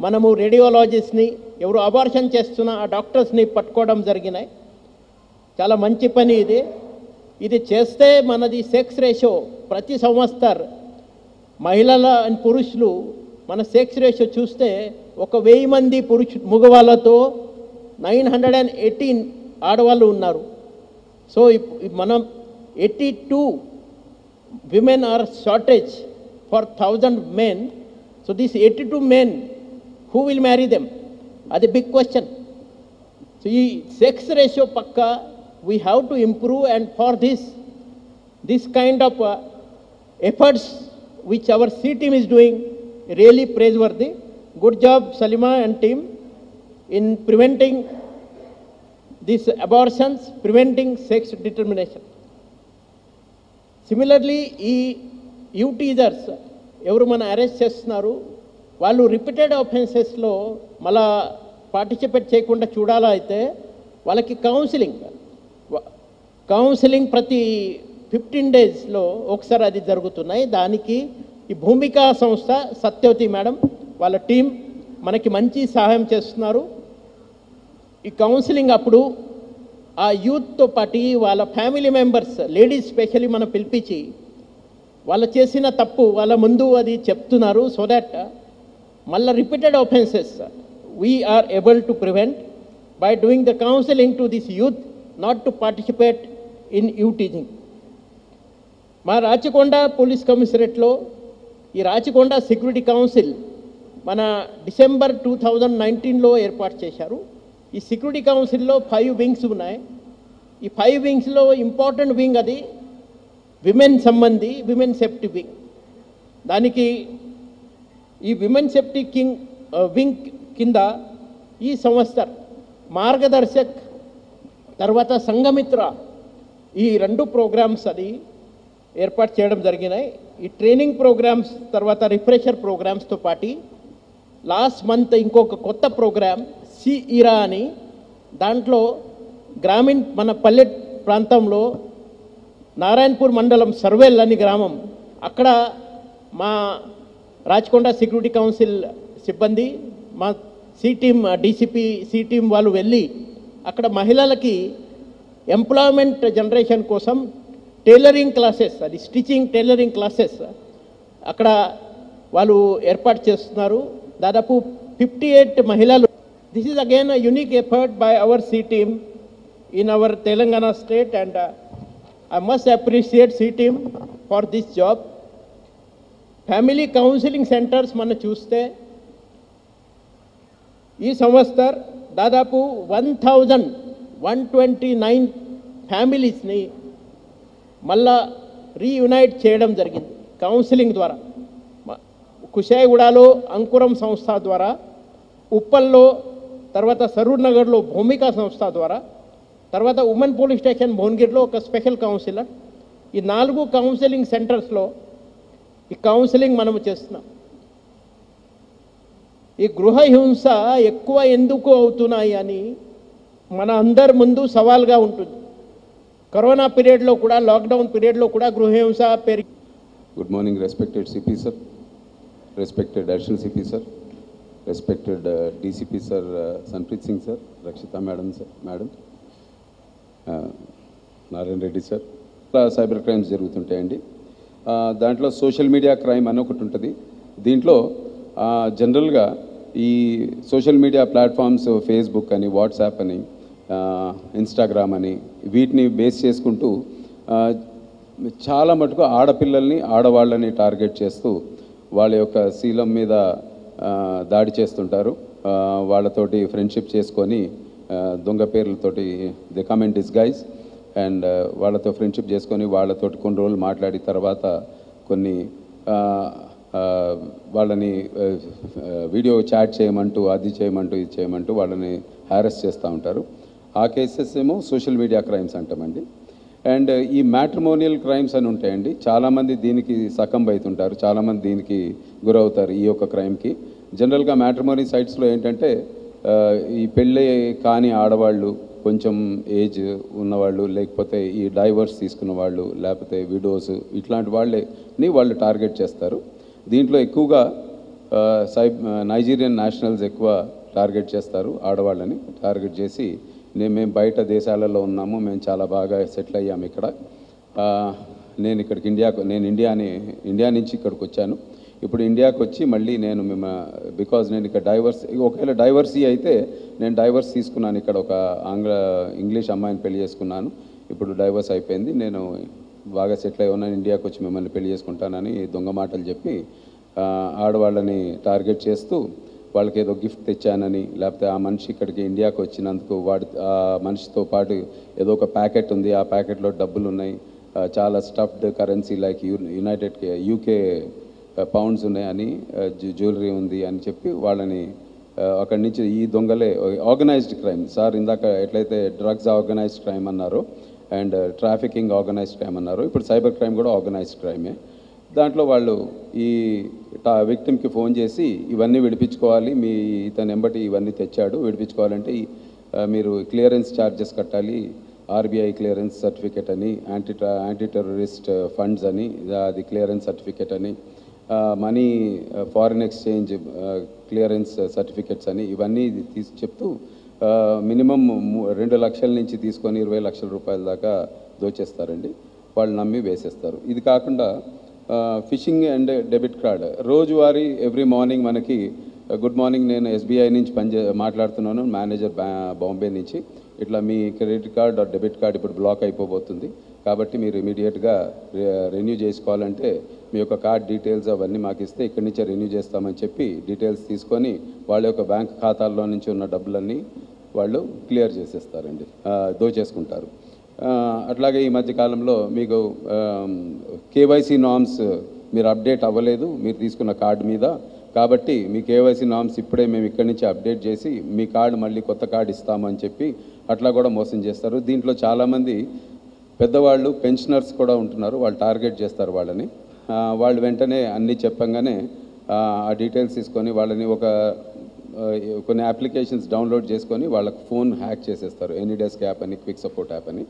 మనము రేడియాలజిస్ట్ని ఎవరు అబార్షన్ చేస్తున్న ఆ డాక్టర్స్ని పట్టుకోవడం జరిగినాయి. చాలా మంచి పని ఇది. ఇది చేస్తే మనది సెక్స్ రేషియో ప్రతి సంవత్సరం మహిళల అండ్ పురుషులు మన సెక్స్ రేషియో చూస్తే 1000 మంది మగవాళ్ళతో 918 ఆడవాళ్ళు ఉన్నారు. సో మనం 82 women are shortage for 1000 men. So these 82 men, who will marry them? That's a big question. So sex ratio pakka we have to improve, and for this kind of efforts which our C team is doing, really praiseworthy. Good job Salima and team in preventing these abortions, preventing sex determination. Similarly, యూటీజర్స్ ఎవరు మన arrest చేస్తున్నారు వాళ్ళు repeated ఆఫెన్సెస్లో మళ్ళా participate చేయకుండా చూడాలా అయితే వాళ్ళకి counselling ప్రతి 15 డేస్లో ఒకసారి అది జరుగుతున్నాయి. దానికి ఈ భూమికా సంస్థ సత్యవతి మేడం వాళ్ళ టీం మనకి మంచి సహాయం చేస్తున్నారు. ఈ కౌన్సిలింగ్ అప్పుడు ఆ యూత్తో పాటు వాళ్ళ ఫ్యామిలీ మెంబర్స్ లేడీస్ స్పెషల్లీ మనం పిలిపించి వాళ్ళు చేసిన తప్పు వాళ్ళ ముందు అది చెప్తున్నారు. సో దట్ మళ్ళీ repeated offences we are able to prevent by doing the counselling to this youth not to participate in eve teasing. మా రాచకొండ పోలీస్ కమిషనరేట్లో ఈ రాచకొండ సెక్యూరిటీ కౌన్సిల్ మన డిసెంబర్ 2019లో ఏర్పాటు చేశారు. ఈ సెక్యూరిటీ కౌన్సిల్లో 5 వింగ్స్ ఉన్నాయి. ఈ 5 వింగ్స్లో ఇంపార్టెంట్ వింగ్ అది విమెన్ సంబంధి విమెన్ సేఫ్టీ వింగ్. దానికి ఈ విమెన్ సేఫ్టీ వింగ్ కింద ఈ సంవత్సరం మార్గదర్శక్ తర్వాత సంఘమిత్ర ఈ 2 ప్రోగ్రామ్స్ అది ఏర్పాటు చేయడం జరిగినాయి. ఈ ట్రైనింగ్ ప్రోగ్రామ్స్ తర్వాత రిఫ్రెషర్ ప్రోగ్రామ్స్తో పాటు లాస్ట్ మంత్ ఇంకొక కొత్త ప్రోగ్రామ్ సిఇరా అని, దాంట్లో గ్రామీణ మన పల్లె ప్రాంతంలో నారాయణపూర్ మండలం సర్వేల్ అని గ్రామం, అక్కడ మా రాచకొండ సెక్యూరిటీ కౌన్సిల్ సిబ్బంది మా C team DCP C team వాళ్ళు వెళ్ళి అక్కడ మహిళలకి ఎంప్లాయ్మెంట్ జనరేషన్ కోసం టైలరింగ్ క్లాసెస్, అది స్టిచింగ్ టైలరింగ్ క్లాసెస్ అక్కడ వాళ్ళు ఏర్పాటు చేస్తున్నారు. దాదాపు 58 మహిళలు. This is again a unique effort by our C team in our Telangana state and I must appreciate C team for this job. Family counselling centres మనం చూస్తే ఈ సంవత్సరం దాదాపు 1129 ఫ్యామిలీస్ని మళ్ళా రీయునైట్ చేయడం జరిగింది కౌన్సిలింగ్ ద్వారా. కుషాయిగూడలో అంకురం సంస్థ ద్వారా, ఉప్పల్లో తర్వాత సరూర్ నగర్లో భూమికా సంస్థ ద్వారా, తర్వాత ఉమెన్ పోలీస్ స్టేషన్ భువనగిరిలో ఒక స్పెషల్ కౌన్సిలర్. ఈ 4 కౌన్సిలింగ్ సెంటర్స్లో ఈ కౌన్సిలింగ్ మనం చేస్తున్నాం. ఈ గృహ హింస ఎక్కువ ఎందుకు అవుతున్నాయి అని మన అందరి ముందు సవాల్గా ఉంటుంది. కరోనా పీరియడ్లో కూడా, లాక్డౌన్ పీరియడ్లో కూడా గృహ హింస పెరిగి. Good morning, respected CP sir, respected additional CP sir, respected DCP sir, Sanpreet Singh sir, Rakshita madam sir, madam, Narayan Reddy sir. Cyber crimes జరుగుతుంటాయండి. దాంట్లో సోషల్ మీడియా క్రైమ్ అని ఒకటి ఉంటుంది. దీంట్లో జనరల్గా ఈ సోషల్ మీడియా ప్లాట్ఫామ్స్ ఫేస్బుక్ అని, WhatsApp అని, ఇన్స్టాగ్రామ్ అని వీటిని బేస్ చేసుకుంటూ చాలా మటుకు ఆడపిల్లల్ని ఆడవాళ్ళని టార్గెట్ చేస్తూ వాళ్ళ యొక్క శీలం మీద దాడి చేస్తుంటారు. వాళ్ళతోటి ఫ్రెండ్షిప్ చేసుకొని దొంగ పేర్లతోటి they come in disguise and వాళ్ళతో ఫ్రెండ్షిప్ చేసుకొని వాళ్ళతోటి కొన్ని రోజులు మాట్లాడిన తర్వాత కొన్ని వాళ్ళని వీడియో చాట్ చేయమంటూ, అది చేయమంటూ, ఇది చేయమంటూ వాళ్ళని హ్యారెస్ చేస్తూ ఉంటారు. ఆ కేసెస్ ఏమో సోషల్ మీడియా క్రైమ్స్ అంటామండి. అండ్ ఈ మ్యాట్రిమోనియల్ క్రైమ్స్ అని ఉంటాయండి. చాలామంది దీనికి సకంబ్ అవుతుంటారు, చాలామంది దీనికి గురవుతారు ఈ యొక్క క్రైమ్కి. జనరల్గా మ్యాట్రిమోనీ సైట్స్లో ఏంటంటే ఈ పెళ్ళి కాని ఆడవాళ్ళు, కొంచెం ఏజ్ ఉన్నవాళ్ళు, లేకపోతే ఈ డైవర్స్ తీసుకున్న వాళ్ళు, లేకపోతే విడోస్, ఇట్లాంటి వాళ్ళని వాళ్ళు టార్గెట్ చేస్తారు. దీంట్లో ఎక్కువగా నైజీరియన్ నేషనల్స్ ఎక్కువ టార్గెట్ చేస్తారు. ఆడవాళ్ళని టార్గెట్ చేసి మేము బయట దేశాలలో ఉన్నాము, మేము చాలా బాగా సెటిల్ అయ్యాము ఇక్కడ, నేను ఇక్కడికి నేను ఇండియా నుంచి ఇక్కడికి వచ్చాను, ఇప్పుడు ఇండియాకి వచ్చి మళ్ళీ నేను బికాజ్ నేను ఇక్కడ ఒకవేళ డైవర్సీ అయితే నేను డైవర్స్ తీసుకున్నాను, ఇక్కడ ఒక ఇంగ్లీష్ అమ్మాయిని పెళ్లి చేసుకున్నాను, ఇప్పుడు డైవర్స్ అయిపోయింది, నేను బాగా సెటిల్ అయి ఉన్నాను, ఇండియాకి వచ్చి మిమ్మల్ని పెళ్లి చేసుకుంటానని దొంగ మాటలు చెప్పి ఆడవాళ్ళని టార్గెట్ చేస్తూ వాళ్ళకి ఏదో గిఫ్ట్ తెచ్చానని, లేకపోతే ఆ మనిషి ఇక్కడికి ఇండియాకి వచ్చినందుకు ఆ మనిషితో పాటు ఏదో ఒక ప్యాకెట్ ఉంది, ఆ ప్యాకెట్లో డబ్బులు ఉన్నాయి, చాలా stuffed currency like UK pounds ఉన్నాయని, జ్యువెలరీ ఉంది అని చెప్పి వాళ్ళని అక్కడి నుంచి ఈ దొంగలే ఆర్గనైజ్డ్ క్రైమ్ సార్, ఇందాక ఎట్లయితే డ్రగ్స్ ఆర్గనైజ్డ్ క్రైమ్ అన్నారో అండ్ ట్రాఫికింగ్ ఆర్గనైజ్డ్ క్రైమ్ అన్నారో, ఇప్పుడు సైబర్ క్రైమ్ కూడా ఆర్గనైజ్డ్ క్రైమే. దాంట్లో వాళ్ళు ఈ విక్టిమ్కి ఫోన్ చేసి ఇవన్నీ విడిపించుకోవాలి, ఇతను ఎంబటి ఇవన్నీ తెచ్చాడు, విడిపించుకోవాలంటే మీరు క్లియరెన్స్ ఛార్జెస్ కట్టాలి, ఆర్బీఐ క్లియరెన్స్ సర్టిఫికేట్ అని, యాంటీ టెర్రరిస్ట్ ఫండ్స్ అని, అది క్లియరెన్స్ సర్టిఫికేట్ అని, money foreign exchange clearance certificates అని, ఇవన్నీ చెప్తూ మినిమం 2 లక్షల నుంచి తీసుకొని 20 లక్షల రూపాయల దాకా దోచేస్తారండి. వాళ్ళు నమ్మి వేసేస్తారు. ఇది కాకుండా ఫిషింగ్ అండ్ డెబిట్ కార్డ్ రోజువారీ ఎవ్రీ మార్నింగ్ మనకి గుడ్ మార్నింగ్, నేను ఎస్బీఐ నుంచి మాట్లాడుతున్నాను, మేనేజర్ బాంబే నుంచి, ఇట్లా మీ క్రెడిట్ కార్డ్ డెబిట్ కార్డ్ ఇప్పుడు బ్లాక్ అయిపోబోతుంది, కాబట్టి మీరు ఇమీడియట్గా రెన్యూ చేసుకోవాలంటే మీ యొక్క కార్డ్ డీటెయిల్స్ అవన్నీ మాకు ఇస్తే ఇక్కడి నుంచే రెన్యూ చేస్తామని చెప్పి డీటెయిల్స్ తీసుకొని వాళ్ళ యొక్క బ్యాంక్ ఖాతాల్లో నుంచి ఉన్న డబ్బులన్నీ వాళ్ళు క్లియర్ చేసేస్తారండి, దోచేసుకుంటారు. అట్లాగే ఈ మధ్య కాలంలో మీకు కేవైసీ నామ్స్ మీరు అప్డేట్ అవ్వలేదు మీరు తీసుకున్న కార్డు మీద, కాబట్టి మీ కేవైసీ నామ్స్ ఇప్పుడే మేము ఇక్కడి నుంచి అప్డేట్ చేసి మీ కార్డు మళ్ళీ కొత్త కార్డు ఇస్తామని చెప్పి అట్లా కూడా మోసం చేస్తారు. దీంట్లో చాలామంది పెద్దవాళ్ళు పెన్షనర్స్ కూడా ఉంటున్నారు, వాళ్ళు టార్గెట్ చేస్తారు వాళ్ళని. వాళ్ళు వెంటనే అన్నీ చెప్పంగానే ఆ డీటెయిల్స్ తీసుకొని వాళ్ళని కొన్ని అప్లికేషన్స్ డౌన్లోడ్ చేసుకొని వాళ్ళకి ఫోన్ హ్యాక్ చేసేస్తారు. ఎనీడెస్క్ యాప్ అని, క్విక్ సపోర్ట్ యాప్ అని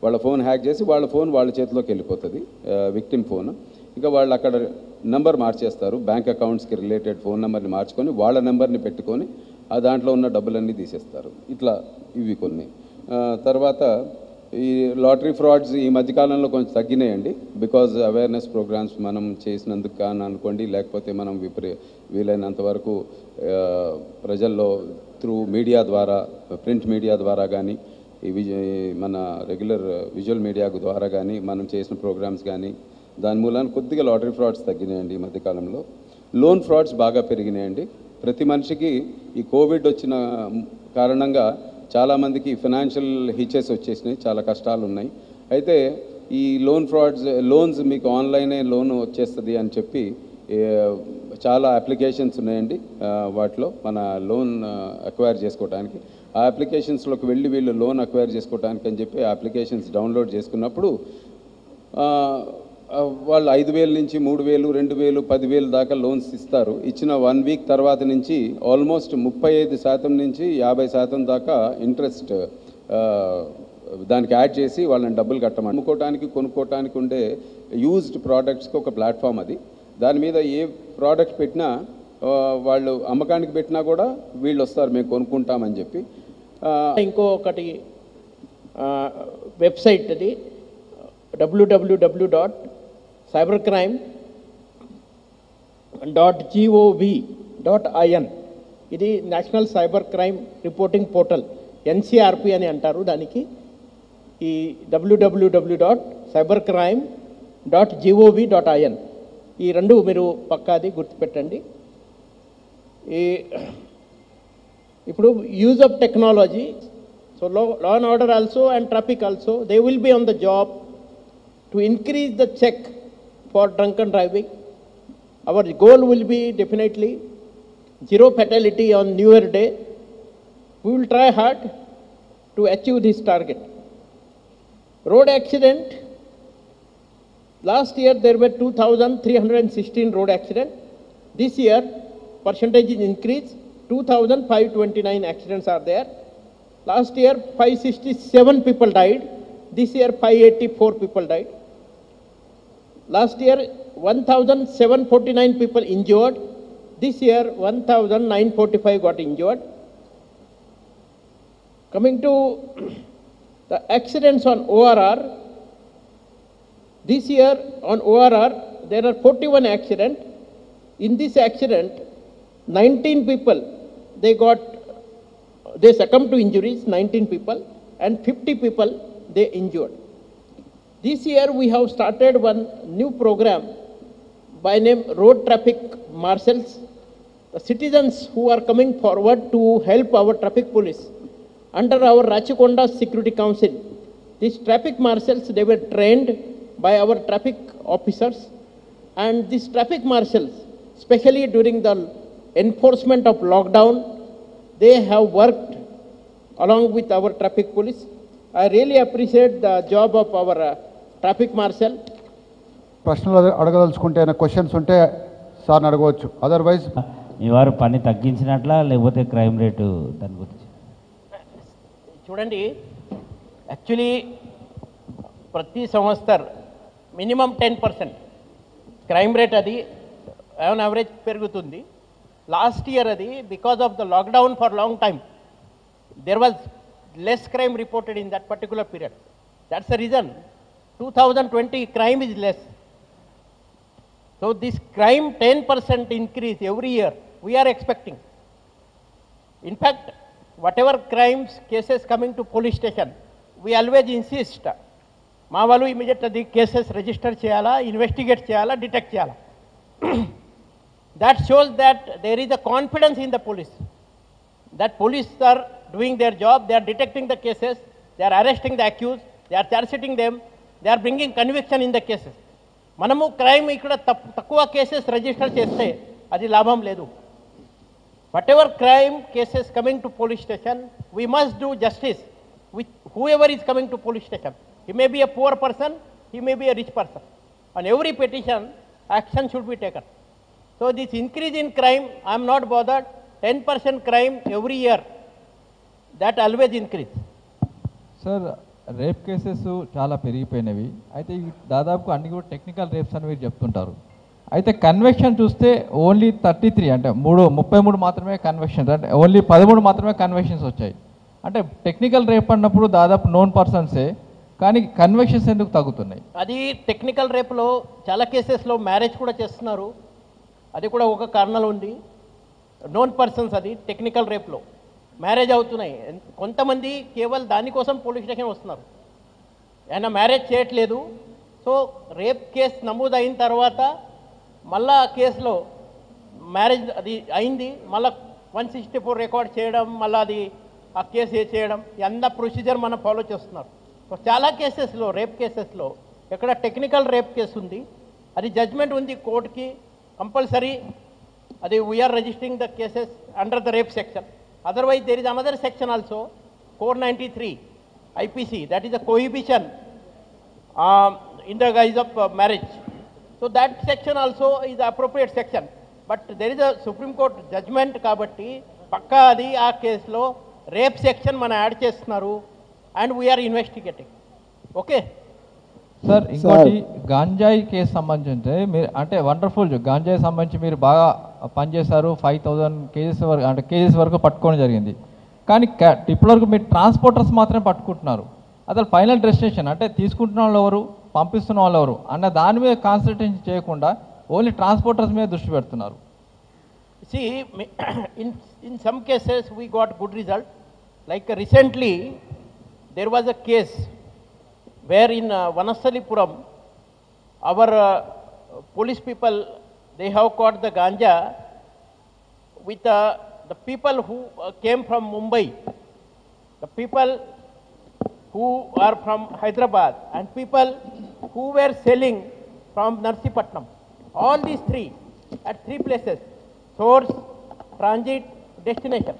వాళ్ళ ఫోన్ హ్యాక్ చేసి వాళ్ళ ఫోన్ వాళ్ళ చేతిలోకి వెళ్ళిపోతుంది, విక్టిమ్ ఫోన్. ఇంకా వాళ్ళు అక్కడ నెంబర్ మార్చేస్తారు, బ్యాంక్ అకౌంట్స్కి రిలేటెడ్ ఫోన్ నెంబర్ని మార్చుకొని వాళ్ళ నెంబర్ని పెట్టుకొని దాంట్లో ఉన్న డబ్బులన్నీ తీసేస్తారు. ఇట్లా ఇవి కొన్ని. తర్వాత ఈ లాటరీ ఫ్రాడ్స్ ఈ మధ్యకాలంలో కొంచెం తగ్గినాయండి, బికాజ్ అవేర్నెస్ ప్రోగ్రామ్స్ మనం చేసినందుకు కానీ అనుకోండి, లేకపోతే మనం వీలైనంత వరకు ప్రజల్లో త్రూ మీడియా ద్వారా, ప్రింట్ మీడియా ద్వారా కానీ మన రెగ్యులర్ విజువల్ మీడియా ద్వారా కానీ మనం చేసిన ప్రోగ్రామ్స్ కానీ దాని మూలాన కొద్దిగా లాటరీ ఫ్రాడ్స్ తగ్గినాయండి ఈ మధ్యకాలంలో. లోన్ ఫ్రాడ్స్ బాగా పెరిగినాయండి. ప్రతి మనిషికి ఈ కోవిడ్ వచ్చిన కారణంగా చాలామందికి ఫైనాన్షియల్ హిచెస్ వచ్చేసినాయి, చాలా కష్టాలు ఉన్నాయి. అయితే ఈ లోన్స్ మీకు ఆన్లైనే లోన్ వచ్చేస్తుంది అని చెప్పి చాలా అప్లికేషన్స్ ఉన్నాయండి. వాటిలో మన లోన్ అక్వైర్ చేసుకోవడానికి ఆ అప్లికేషన్స్లోకి వెళ్ళి వీళ్ళు లోన్ అక్వైర్ చేసుకోవడానికి అని చెప్పి ఆ అప్లికేషన్స్ డౌన్లోడ్ చేసుకున్నప్పుడు వాళ్ళు 5,000 నుంచి 3,000, 2,000, 10,000 దాకా లోన్స్ ఇస్తారు. ఇచ్చిన 1 వీక్ తర్వాత నుంచి ఆల్మోస్ట్ 35% నుంచి 50% దాకా ఇంట్రెస్ట్ దానికి యాడ్ చేసి వాళ్ళని డబ్బులు కట్టమని అమ్ముకోవటానికి కొనుక్కోవటానికి ఉండే యూజ్డ్ ప్రోడక్ట్స్కి ఒక ప్లాట్ఫామ్ అది. దాని మీద ఏ ప్రోడక్ట్ పెట్టినా వాళ్ళు అమ్మకానికి పెట్టినా కూడా వీళ్ళు వస్తారు మేము కొనుక్కుంటామని చెప్పి. ఇంకొకటి వెబ్సైట్ అది www.cybercrime.gov.in. ఇది national cyber crime reporting portal, NCRP అని అంటారు దానికి. ఈ www.cybercrime.gov.in ఈ రెండు మీరు పక్కాది గుర్తుపెట్టండి. ఇప్పుడు use of technology, so law and order also and traffic also, they will be on the job to increase the check for drunken driving. Our goal will be definitely zero fatality on New Year Day. We will try hard to achieve this target. Road accident, last year there were 2,316 road accidents. This year percentage is increased, 2,529 accidents are there. Last year 567 people died, this year 584 people died. Last year 1,749 people injured, this year 1,945 got injured. Coming to the accidents on ORR, this year on ORR there are 41 accidents. In this accident 19 people they succumbed to injuries, 19 people, and 50 people they injured. This year we have started one new program by name Road Traffic Marshals. The citizens who are coming forward to help our traffic police under our Rachikonda Security Council. These traffic marshals, they were trained by our traffic officers, and these traffic marshals, especially during the enforcement of lockdown, they have worked along with our traffic police. I really appreciate the job of our traffic marshal. ప్రశ్నలు అడగదలుచుకుంటే questions ఉంటే సార్ని అడగవచ్చు, otherwise మీ వారు పని తగ్గించినట్లా లేకపోతే crime rate దాని గురించి చూడండి. యాక్చువల్లీ ప్రతి సంవత్సరం మినిమం 10% క్రైమ్ రేట్ అది ఆన్ యావరేజ్ పెరుగుతుంది. లాస్ట్ ఇయర్ అది because of the lockdown for long time there was less crime reported in that particular period. That's the reason 2020 crime is less. So this crime 10% increase every year we are expecting. In fact, whatever crimes cases coming to police station, we always insist మా వాళ్ళు immediate అది cases register చేయాలా, investigate చేయాలా, detect చేయాలా. That shows that there is a confidence in the police, that police are doing their job, they are detecting the cases, they are arresting the accused, they are charge sheeting them, they are bringing conviction in the cases. మనము crime ఇక్కడ తక్కువ cases register చేస్తే అది లాభం లేదు. Whatever crime cases coming to police station, we must do justice with whoever is coming to police station. He may be a poor person, he may be a rich person. On every petition, action should be taken. So this increase in crime, I am not bothered. 10% crime every year, that always increase. Sir rape cases చాలా పెరిగిపోయినవి. అయితే ఇవి దాదాపు అన్ని కూడా technical rapes అని మీరు చెప్తుంటారు. అయితే కన్వెక్షన్ చూస్తే ఓన్లీ 33 అంటే 33 మాత్రమే కన్వెక్షన్స్, అంటే ఓన్లీ 13 మాత్రమే కన్వెక్షన్స్ వచ్చాయి. అంటే టెక్నికల్ రేప్ అన్నప్పుడు దాదాపు నోన్ పర్సన్సే, కానీ కన్వెక్షన్స్ ఎందుకు తగ్గుతున్నాయి? అది టెక్నికల్ రేప్లో చాలా కేసెస్లో మ్యారేజ్ కూడా చేస్తున్నారు, అది కూడా ఒక కారణాలు ఉంది. నోన్ పర్సన్స్ అది టెక్నికల్ రేప్లో మ్యారేజ్ అవుతున్నాయి. కొంతమంది కేవలం దానికోసం పోలీస్ స్టేషన్ వస్తున్నారు, ఆయన మ్యారేజ్ చేయట్లేదు. సో రేప్ కేసు నమోదు అయిన తర్వాత మళ్ళా ఆ కేసులో మ్యారేజ్ అది అయింది, మళ్ళీ 164 రికార్డ్ చేయడం, మళ్ళీ అది ఆ కేసు చేయడం, ఎంత ప్రొసీజర్ మనం ఫాలో చేస్తున్నారు. సో చాలా కేసెస్లో రేప్ కేసెస్లో ఎక్కడ టెక్నికల్ రేప్ కేసు ఉంది, అది జడ్జ్మెంట్ ఉంది కోర్టుకి కంపల్సరీ, అది we're registering the cases under the rape section. Otherwise, there is another section also, 493 IPC, that is a cohabitation in the guise of marriage. So that section also is the appropriate section. But there is a Supreme Court judgment kabatti, pakka adi aa case lo rape section mana add chestunaru and we are investigating. Okay? Sir ఇంకోటి గాంజాయి case సంబంధించి మీరు అంటే wonderful, గాంజాయి సంబంధించి మీరు బాగా పనిచేశారు. 5000 kgs వరకు అంటే కేజెస్ వరకు పట్టుకోవడం జరిగింది. కానీ ఇప్పటివరకు మీరు ట్రాన్స్పోర్టర్స్ మాత్రమే పట్టుకుంటున్నారు. అసలు ఫైనల్ డెస్టినేషన్ అంటే తీసుకుంటున్న వాళ్ళు ఎవరు, పంపిస్తున్న వాళ్ళు ఎవరు అన్న దాని మీద కాన్సన్ట్రేషన్ చేయకుండా ఓన్లీ ట్రాన్స్పోర్టర్స్ మీద దృష్టి పెడుతున్నారు. See, in some cases we got good result. Like recently there was a case where in Vanasalipuram, our police people, they have caught the ganja with the people who came from Mumbai, the people who are from Hyderabad, and people who were selling from Narsipatnam. All these three, at 3 places, source, transit, destination,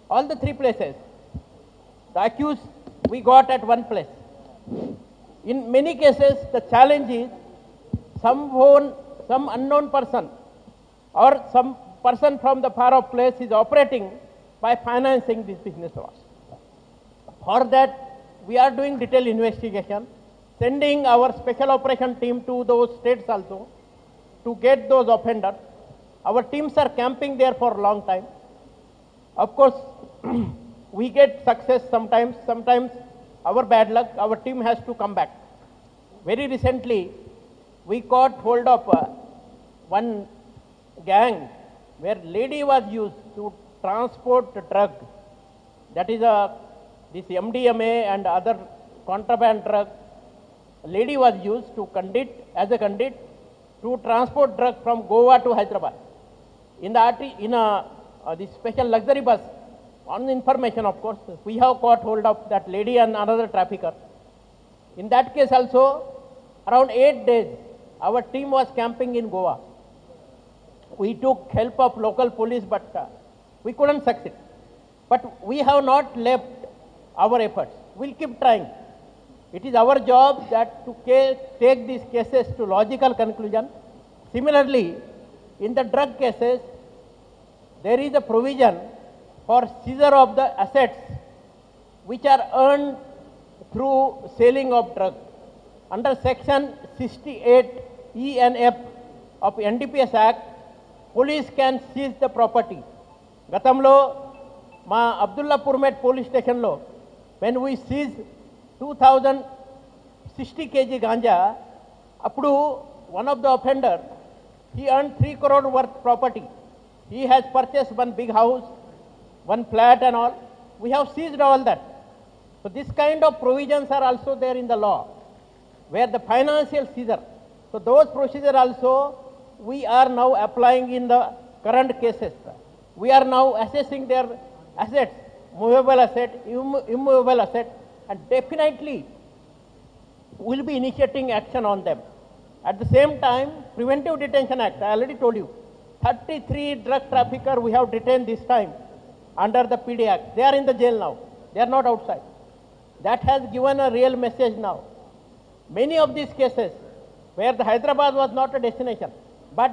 all the 3 places. The accused we got at one place. In many cases, the challenge is some unknown person or some person from the far off place is operating by financing this business loss. For that, we are doing detailed investigation, sending our special operation team to those states also to get those offenders. Our teams are camping there for a long time. Of course, we get success sometimes our bad luck, our team has to come back. Very recently, we caught hold of one gang where lady was used to transport drug. That is this MDMA and other contraband drug. Lady was used to as a conduit to transport drug from Goa to Hyderabad. In this special luxury bus, on information of course, we have caught hold of that lady and another trafficker. In that case also, around 8 days, our team was camping in Goa. We took help of local police, but we couldn't succeed. But we have not left our efforts. We'll keep trying. It is our job that to take these cases to logical conclusion. Similarly, in the drug cases, there is a provision for seizure of the assets which are earned through selling of drug. Under section 68 E and F of NDPS Act, police can seize the property. Gatamlo, ma Abdullah Purmet police station lo, when we seized 2060 kg ganja, appudu one of the offender, he earned 3 crore worth property. He has purchased one big house, one flat and all. We have seized all that. So this kind of provisions are also there in the law. where the financial seizure. So those procedure also we are now applying in the current cases. We are now assessing their assets, movable asset, immovable asset, and definitely will be initiating action on them. At the same time, Preventive Detention Act, I already told you, 33 drug traffickers we have detained this time under the PD Act. They are in the jail now. They are not outside. That has given a real message now. Many of these cases where the Hyderabad was not a destination, but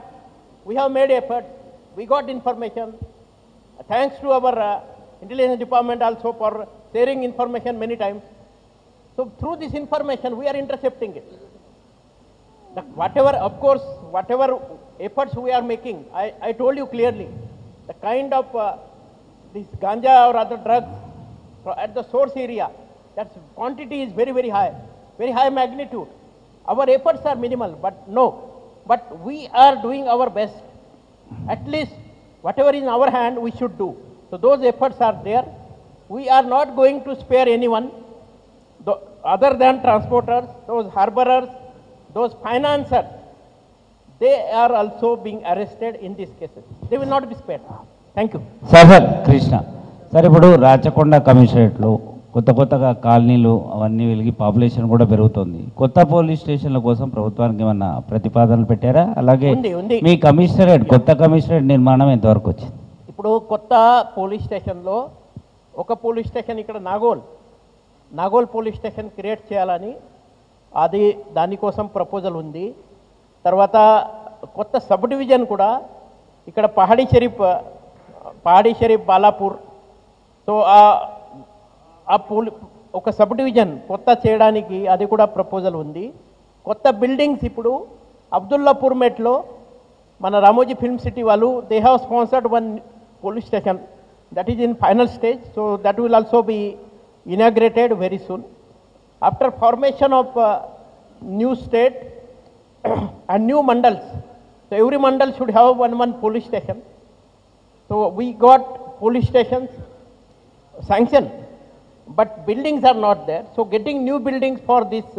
we have made effort, we got information, thanks to our intelligence department also for sharing information many times. So through this information, we are intercepting it. Whatever, of course, whatever efforts we are making, I told you clearly, the kind of this ganja or other drugs at the source area, that quantity is very, very high magnitude. Our efforts are minimal, but we are doing our best. At least whatever is in our hand, we should do. So those efforts are there. We are not going to spare anyone, other than transporters, those harborers, those financiers. They are also being arrested in these cases. They will not be spared. Thank you. Sir Krishna sir, ఇప్పుడు రాచకొండ కమిషనరేట్లో కొత్తగా కాలనీలు అవన్నీ వెలిగి population కూడా పెరుగుతుంది. కొత్త police స్టేషన్ల కోసం ప్రభుత్వానికి ఏమన్నా ప్రతిపాదనలు పెట్టారా? అలాగే ఉంది. మీ కమిషనరేట్, కొత్త కమిషనరేట్ నిర్మాణం ఎంతవరకు వచ్చింది? ఇప్పుడు కొత్త పోలీస్ స్టేషన్లో ఒక పోలీస్ స్టేషన్ ఇక్కడ నాగోల్ పోలీస్ స్టేషన్ క్రియేట్ చేయాలని దానికోసం ప్రపోజల్ ఉంది. తర్వాత కొత్త సబ్ డివిజన్ కూడా ఇక్కడ పహాడీ షరీఫ్ బాలాపూర్, సో ఒక సబ్ డివిజన్ కొత్త చేయడానికి అది కూడా ప్రపోజల్ ఉంది. కొత్త బిల్డింగ్స్ ఇప్పుడు అబ్దుల్లాపూర్ మెట్లో మన రామోజీ ఫిల్మ్ సిటీ వాళ్ళు they have sponsored one police station that is in final stage, so that will also be inaugurated very soon. After formation of new state and new mandals, so every mandal should have one police station. So we got police stations sanctioned, but buildings are not there. So getting new buildings for these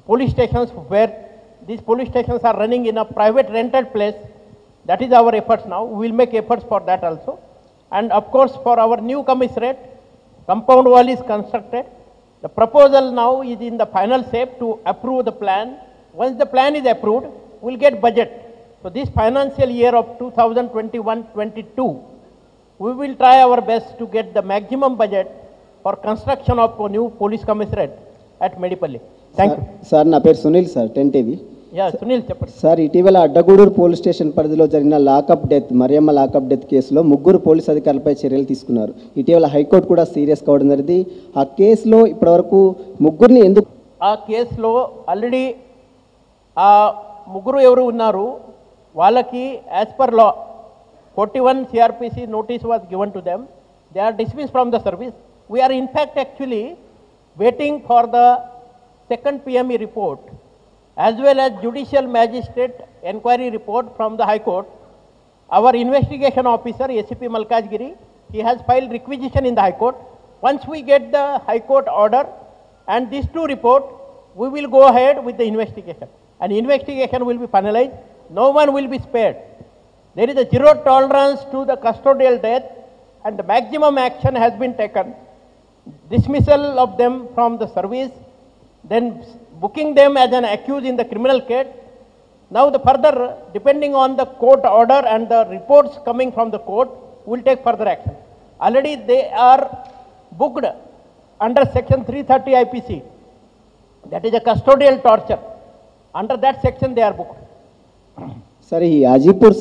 police stations, where these police stations are running in a private rented place, that is our efforts now. We will make efforts for that also. And of course, for our new commissariat, compound wall is constructed. The proposal now is in the final step to approve the plan. Once the plan is approved, we will get budget. So this financial year of 2021-22, we will try our best to get the maximum budget for construction of a new police commissariat at Medipalli. Thank you. Sir, నా పేరు Sunil sir, 10 Sunil చెప్పండి sir. ఇటీవల Addagudur police station పరిధిలో జరిగిన Mariyamma lockup death కేసులో 3 police అధికారులపై చర్యలు తీసుకున్నారు. ఇటీవల హైకోర్టు కూడా సీరియస్ కావడం జరిగింది. ఆ కేసులో ఇప్పటివరకు 3 ఎందుకు? ఆ కేసులో ఆల్రెడీ ఆ 3 ఎవరు ఉన్నారు వాళ్ళకి as per law 41 CRPC notice was given to them. They are dismissed from the service. We are in fact actually waiting for the second PME report as well as judicial magistrate inquiry report from the High Court. Our investigation officer, ACP Malkajgiri, he has filed requisition in the High Court. Once we get the High Court order and these 2 reports, we will go ahead with the investigation. And investigation will be finalized. No one will be spared. There is a zero tolerance to the custodial death, and the maximum action has been taken. Dismissal of them from the service, then booking them as an accused in the criminal case. Now the further, depending on the court order and the reports coming from the court, will take further action. Already they are booked under section 330 IPC. That is a custodial torture. Under that section they are booked. Sir, ఈ అజీపూర్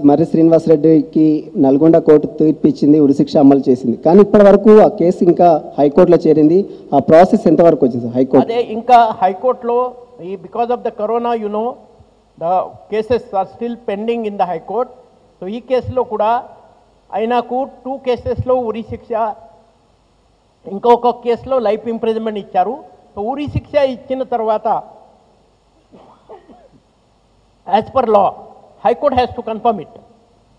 మర్రి శ్రీనివాస్ రెడ్డికి Nalgonda court తీర్పు ఇచ్చింది, ఉరిశిక్ష అమలు చేసింది. కానీ ఇప్పటి వరకు ఆ కేసు ఇంకా హైకోర్టులో చేరింది. ఆ ప్రాసెస్ ఎంతవరకు వచ్చింది సార్ హైకోర్టు? అదే ఇంకా హైకోర్టులో because of the corona the cases are still pending in the high court. So ఈ కేసులో కూడా ఆయనకు 2 కేసెస్లో ఉరిశిక్ష, ఇంకొక కేసులో లైఫ్ ఇంప్రిజన్మెంట్ ఇచ్చారు. సో ఉరిశిక్ష ఇచ్చిన తర్వాత as per law, High Court has to confirm it.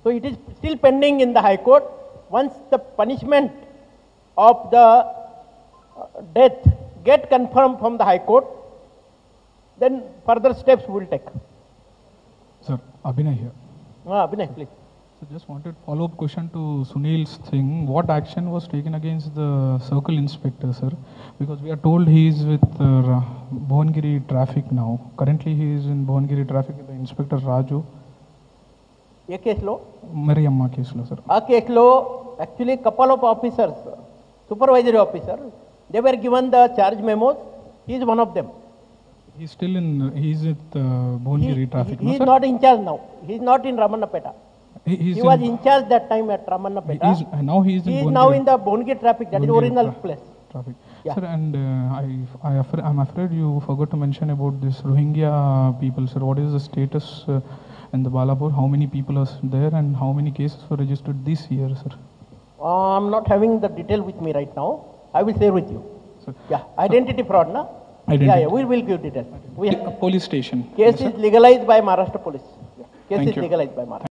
So it is still pending in the High Court. Once the punishment of the death get confirmed from the High Court, then further steps we will take. Sir, Abhinay here. Abhinay, please. So just wanted follow-up question to Sunil's thing. What action was taken against the circle inspector, sir? Because we are told he is with Bhuvanagiri traffic now. Currently he is in Bhuvanagiri traffic with the Inspector Raju. ఏ కేసులో Mariamma case lo, sir. ఆ కేసులో actually couple of officers supervisory officer they were given the charge memos he is one of them He's still in, he's with Bhuvanagiri traffic, he no, is sir? not in charge now. He is not in Ramannapeta. He's He was in charge that time at Ramannapeta. now he is in He is now Bhuvanagiri in the Bhuvanagiri traffic, that is Bhuvanagiri original tra- place. traffic. Yeah. Sir, and I'm afraid you forgot to mention about this Rohingya people, sir. What is the status in the Balapur? How many people are there and how many cases were registered this year, sir? I'm not having the detail with me right now. I will share with you. Sir. Yeah, identity fraud, na? Identity. Yeah, we will give detail. We Police station. case is legalized by Maharashtra Police. Case Thank is you. legalized by Maharashtra.